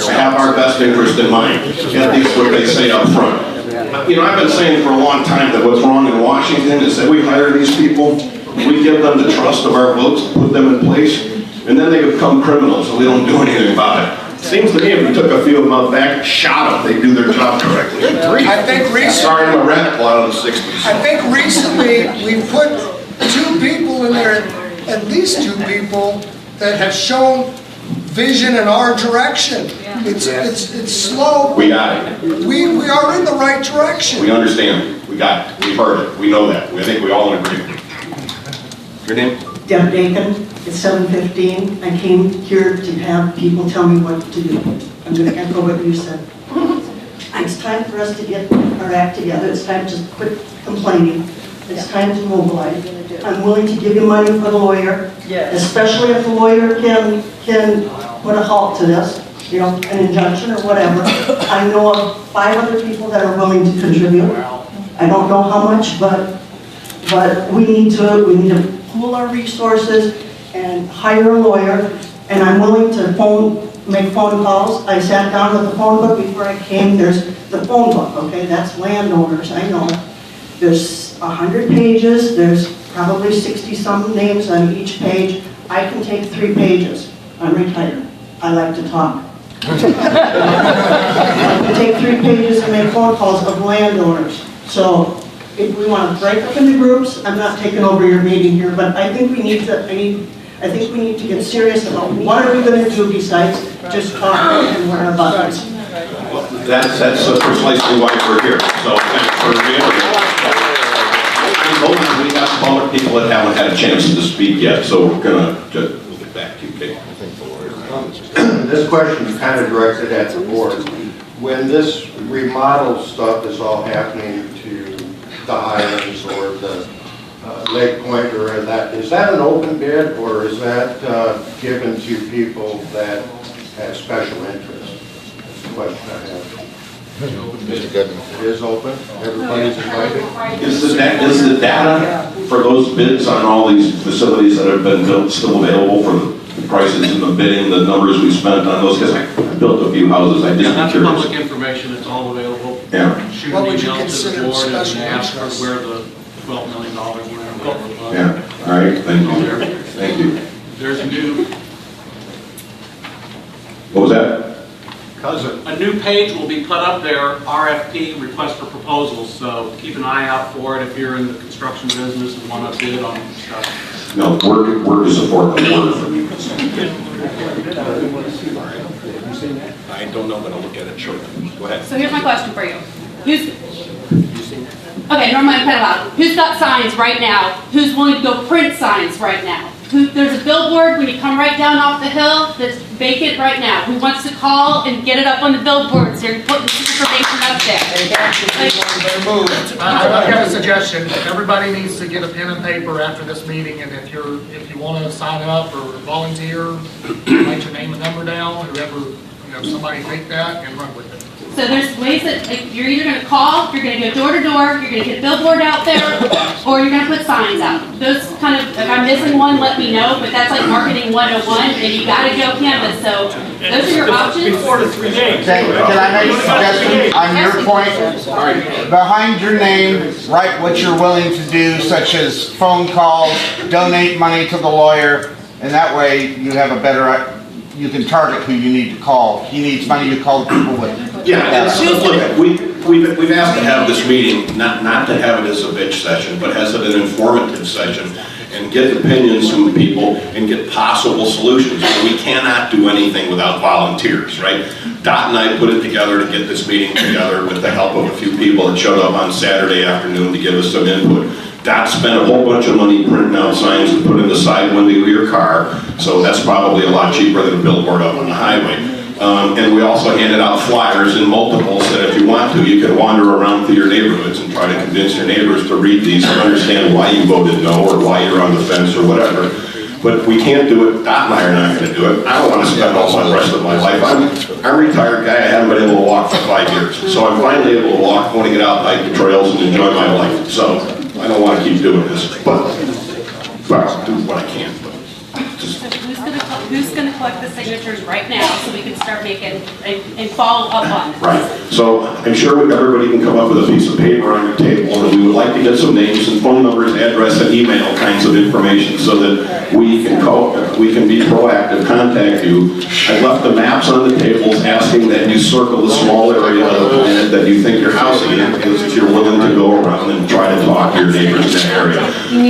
have our best interest in mind, at least what they say up front. You know, I've been saying for a long time that what's wrong in Washington is that we hire these people, we give them the trust of our votes, put them in place, and then they become criminals and we don't do anything about it. Seems to me if we took a few of them out back, shot them, they'd do their job correctly. I think recently, Sorry, I'm a radical out of the 60s. I think recently we put 2 people in there, at least 2 people that have shown vision in our direction. It's slow. We got it. We are in the right direction. We understand. We got it. We've heard it. We know that. I think we all agree. Your name? Deb Dakin, it's 7:15. I came here to have people tell me what to do. I'm going to echo what you said. It's time for us to get our act together. It's time to quit complaining. It's time to mobilize. I'm willing to give you money for the lawyer, especially if the lawyer can put a halt to this, you know, an injunction or whatever. I know of 5 other people that are willing to contribute. I don't know how much, but we need to pool our resources and hire a lawyer, and I'm willing to make phone calls. I sat down with the phone book before I came. There's the phone book, okay? That's landowners, I know. There's 100 pages. There's probably 60-some names on each page. I can take 3 pages. I'm retired. I like to talk. I can take 3 pages and make phone calls of landowners. So if we want to break up into groups, I'm not taking over your meeting here, but I think we need to get serious about what are we going to do besides just talk and wear our buttons. Well, that's precisely why we're here. So thanks for reiterating. We got some other people that haven't had a chance to speak yet, so we'll get back to you, Kate. This question is kind of directed at the board. When this remodel stuff is all happening to the Highlands or the Lakepoint or that, is that an open bid or is that given to people that have special interest? That's the question I have. It is open? Everybody's invited? Is the data for those bids on all these facilities that have been built still available for the prices and the bidding, the numbers we spent on those? Because I built a few houses, I just That's curious. public information, it's all available. Yeah. Shoot What an would you email to consider the board and special ask for interest? where the $12 million went. Yeah, all right, thank you. Thank you. There's a new, What was that? a new page will be put up there, RFP, request for proposals, so keep an eye out for it if you're in the construction business and want to bid on stuff. No, work to support the board for me. I don't know, but I'll look at it shortly. Go ahead. So here's my question for you. Okay, normally I'm kind of loud. Who's got signs right now? Who's willing to go print signs right now? There's a billboard when you come right down off the hill that's vacant right now. Who wants to call and get it up on the billboards? They're putting this information up there. I've got a suggestion. Everybody needs to get a pen and paper after this meeting, and if you want to sign up or volunteer, write your name and number down, whoever, somebody take that and run with it. So there's ways that you're either going to call, you're going to go door to door, you're going to get a billboard out there, or you're going to put signs out. Those kind of, if I'm missing one, let me know, but that's like marketing 101, and you got to go canvas. So those are your options. Before the 3 days. Can I make a suggestion on your point? Behind your name, write what you're willing to do, such as phone calls, donate money to the lawyer, and that way you have a better, you can target who you need to call. He needs money to call the people with. Yeah, look, we've asked to have this meeting, not to have it as a bitch session, but as an informative session, and get opinions from people and get possible solutions. We cannot do anything without volunteers, right? Dot and I put it together to get this meeting together with the help of a few people that showed up on Saturday afternoon to give us some input. Dot spent a whole bunch of money printing out signs to put in the side window of your car, so that's probably a lot cheaper than a billboard up on the highway. And we also handed out flyers in multiples that if you want to, you can wander around through your neighborhoods and try to convince your neighbors to read these and understand why you voted no or why you're on the fence or whatever. but we can't do it. Dot and I are not going to do it. I don't want to spend all the rest of my life. I'm a retired guy. I haven't been able to walk for 5 years. So I'm finally able to walk. I want to get out, hike the trails, and enjoy my life. So I don't want to keep doing this, but I'll do what I can. Who's gonna collect the signatures right now so we can start making and follow up on this? Right. So I'm sure everybody can come up with a piece of paper on your table, and we would like to get some names and phone numbers, address, and email kinds of information so that we can be proactive, contact you. I left the maps on the tables asking that you circle the small area of the planet that you think your house is in, because if you're willing to go around and try to talk to your neighbors in that area. I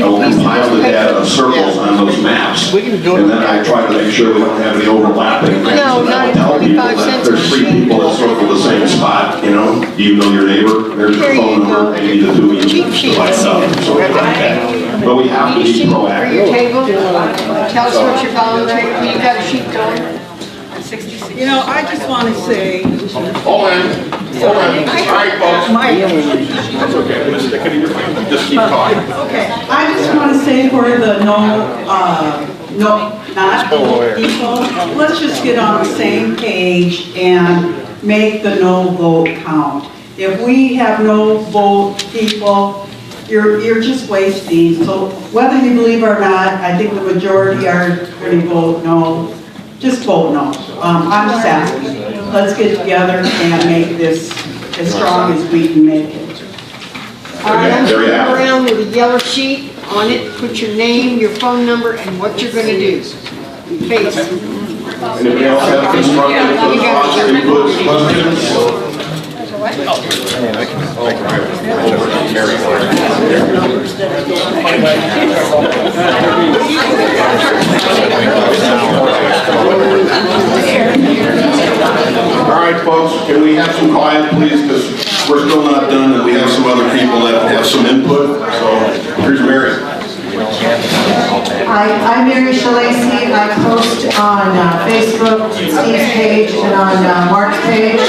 will compile the data of circles on those maps, and then I try to make sure we don't have any overlapping things. No, And not I'll tell people 25 that cents there's 3 people that circle the same spot, you know, do you know your neighbor? There's your phone number, maybe the 2 of you divide it up, so like that. But we have to be For your proactive. table, tell us what you're volunteering, you got a sheet going? You know, I just want to say. Hold on. All right, folks. That's okay. I'm going to stick it in your face. Just keep talking. Okay, I just want to say for the not people, let's just get on the same page and make the no vote count. If we have no vote people, you're just wasting. So whether you believe it or not, I think the majority are going to vote no. Just vote no. I'm just asking. Let's get together and make this as strong as we can make it. All right, I'm going to go around with a yellow sheet on it, put your name, your phone number, and what you're going to do. Face. Anybody else have constructive inputs, questions? All right, folks, can we have some quiet, please, because we're still not done, and we have some other people that have some input. So here's Mary. Hi, I'm Mary Shalacy. I post on Facebook, Steve's page, and on Mark's page.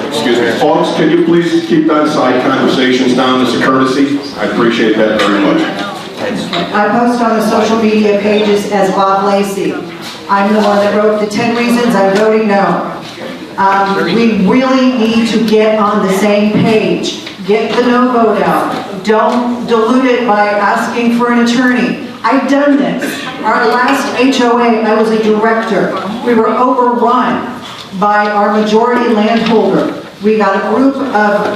Excuse me, folks, can you please keep that side conversations down as a courtesy? I appreciate that very much. I post on the social media pages as Bob Lacey. I'm the one that wrote the 10 reasons I'm voting no. We really need to get on the same page. Get the no vote out. Don't dilute it by asking for an attorney. I've done this. Our last HOA, I was a director. We were overrun by our majority landholder. We got a group of,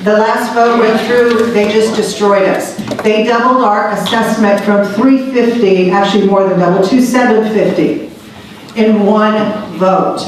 the last vote went through, they just destroyed us. They doubled our assessment from $350, actually more than double, to $750 in one vote.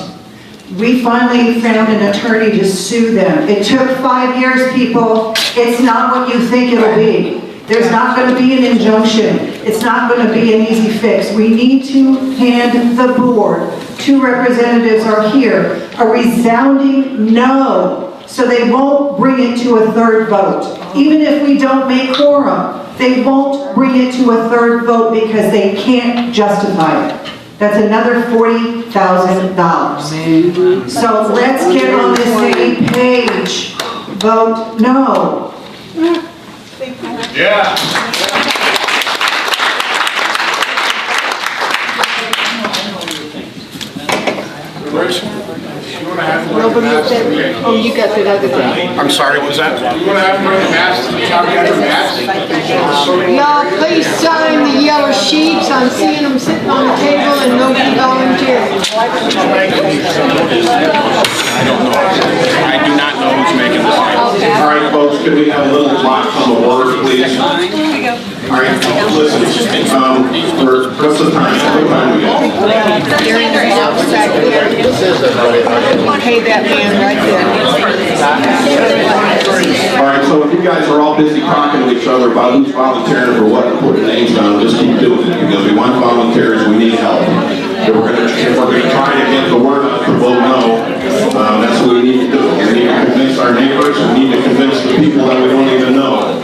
We finally found an attorney to sue them. It took 5 years, people. It's not what you think it'll be. There's not going to be an injunction. It's not going to be an easy fix. We need to hand the board, 2 representatives are here, a resounding no, so they won't bring it to a 3rd vote. Even if we don't make quorum, they won't bring it to a 3rd vote because they can't justify it. That's another $40,000. So let's get on the same page. Vote no. Yeah. Rich, you want to have one of the masks? Oh, you got that other thing. I'm sorry, what was that? You want to have one of the masks? Y'all, please sign the yellow sheets. I'm seeing them sitting on the table and nobody volunteering. I don't know. I do not know who's making this item. All right, folks, can we have a little block on the board, please? All right, listen, what's the time? What time we got? Pay that man right there. All right, so if you guys are all busy talking to each other about who's volunteering for what, and putting names down, just keep doing it, because we want volunteers, we need help. If we're gonna try to get the word out to vote no, that's what we need to do. We need to convince our neighbors, we need to convince the people that we don't even know.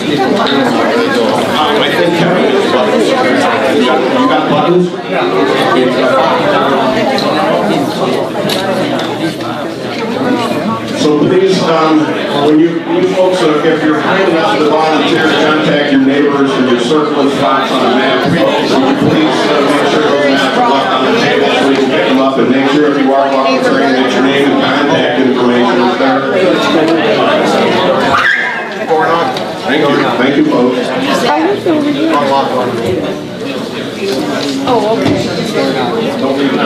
I think Kevin is buttons. You got buttons? So please, when you folks, if you're kind enough to volunteer, contact your neighbors and your circle spots on the map. Please make sure those maps are left on the table so we can pick them up, and make sure if you are volunteering that your name and contact information is there. Thank you, folks. Oh, okay.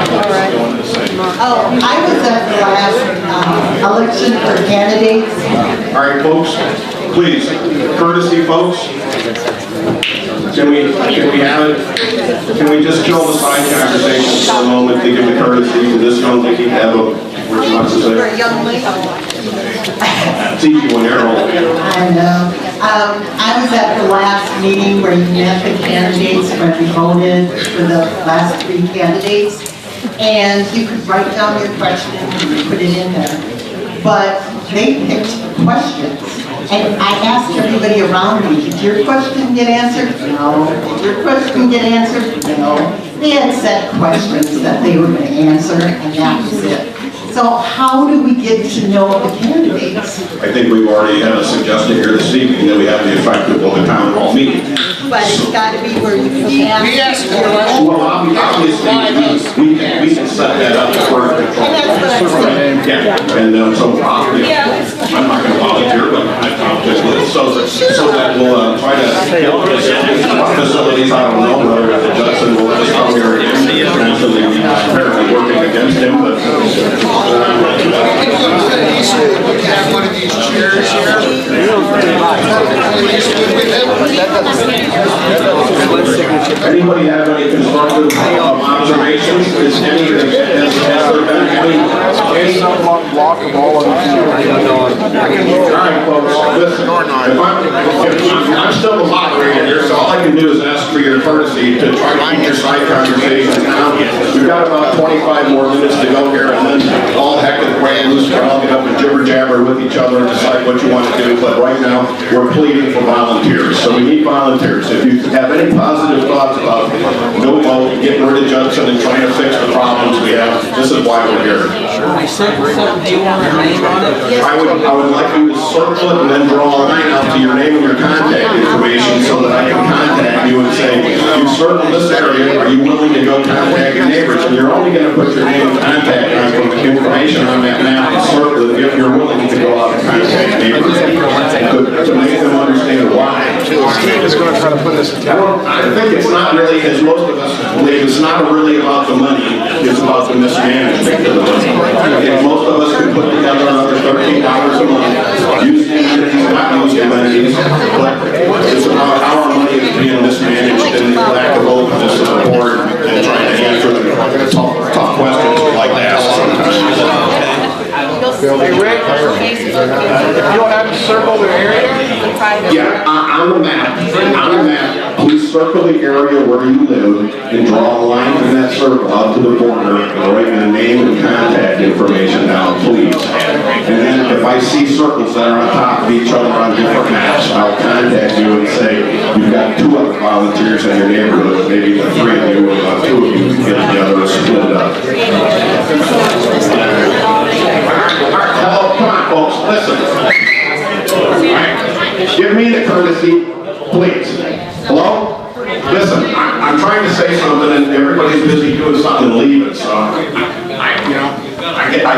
All right. Oh, I was at the last election for candidates. All right, folks, please, courtesy, folks. Can we have it? Can we just kill the side conversation for a moment to give the courtesy to this young lady to have a word she wants to say? For a young lady. It's easy when they're old. I know. I was at the last meeting where you met the candidates, where we voted for the last 3 candidates. And you could write down your question and put it in there. But they picked questions. And I asked everybody around me, did your question get answered? No. Did your question get answered? No. They had set questions that they were going to answer, and that was it. So how do we get to know the candidates? I think we've already had a suggestion here this evening that we have the effective on the town hall meeting. But it's got to be where you can ask. Well, obviously, we can set that up for control. And that's what I'm saying. Yeah, and so obviously, I'm not going to volunteer, but I just would. So that we'll try to facilities, I don't know whether Judson will let us come here again, potentially apparently working against him, but One of these chairs here. anybody have any constructive observations? Is any of has there been any block of all of them. all right, folks, listen, I'm still the moderator here, so all I can do is ask for your courtesy to try to keep your side conversations down. We've got about 25 more minutes to go here, and then all heck is brand loose. We'll all get up and jibber jabber with each other and decide what you want to do. But right now, we're pleading for volunteers, so we need volunteers. If you have any positive thoughts about no vote, getting rid of Judson and trying to fix the problems we have, this is why we're here. I would like you to circle it and then draw a line out to your name and your contact information so that I can contact you and say, you circled this area, are you willing to go contact your neighbors? And you're only going to put your name and contact information on that map and circle it if you're willing to go out and contact neighbors to make them understand why. Steve is going to try to put this together. I think it's not really, as most of us believe, it's not really about the money, it's about the mismanagement of the money. If most of us could put together another $13 a month, use the amenities, not use the amenities, but it's about how our money is being mismanaged and the lack of openness of the board and trying to answer the tough questions like that sometimes. Hey, Rick, if you don't have to circle the area? Yeah, on the map, please circle the area where you live and draw a line from that circle out to the border and write your name and contact information down, please. And then if I see circles that are on top of each other on different maps, I'll contact you and say, you've got 2 other volunteers in your neighborhood, maybe the 3 of you or 2 of you can get together and split it up. Come on, folks, listen. Right. Give me the courtesy, please. Hello? Listen, I'm trying to say something and everybody's busy doing something and leaving, so I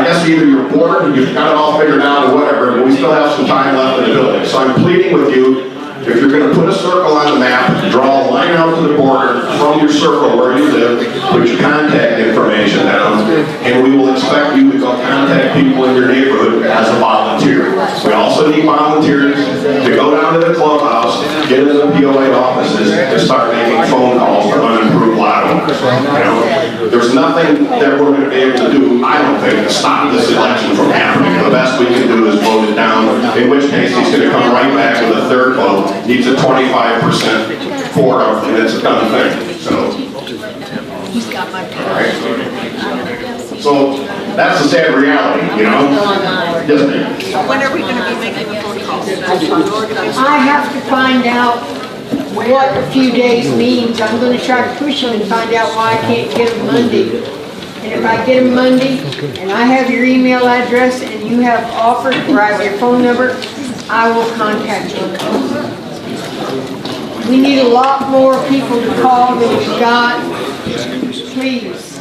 guess either you're bored, you've got it all figured out or whatever, but we still have some time left in the building. So I'm pleading with you, if you're going to put a circle on the map, draw a line out to the border from your circle where you live, put your contact information down, and we will expect you to go contact people in your neighborhood as a volunteer. We also need volunteers to go down to the clubhouse, get into the POA offices, and start making phone calls to unimproved laterals. There's nothing that we're going to be able to do, I don't think, to stop this election from happening. The best we can do is vote it down, in which case he's going to come right back with a 3rd vote. Needs a 25% for him, and it's a done thing. So, all right. So that's the sad reality, you know. When are we going to be making the phone calls? I have to find out what a few days means. I'm going to try to push them and find out why I can't get them Monday. and if I get them Monday, and I have your email address, and you have offered, or I have your phone number, I will contact you. We need a lot more people to call than we've got. Please.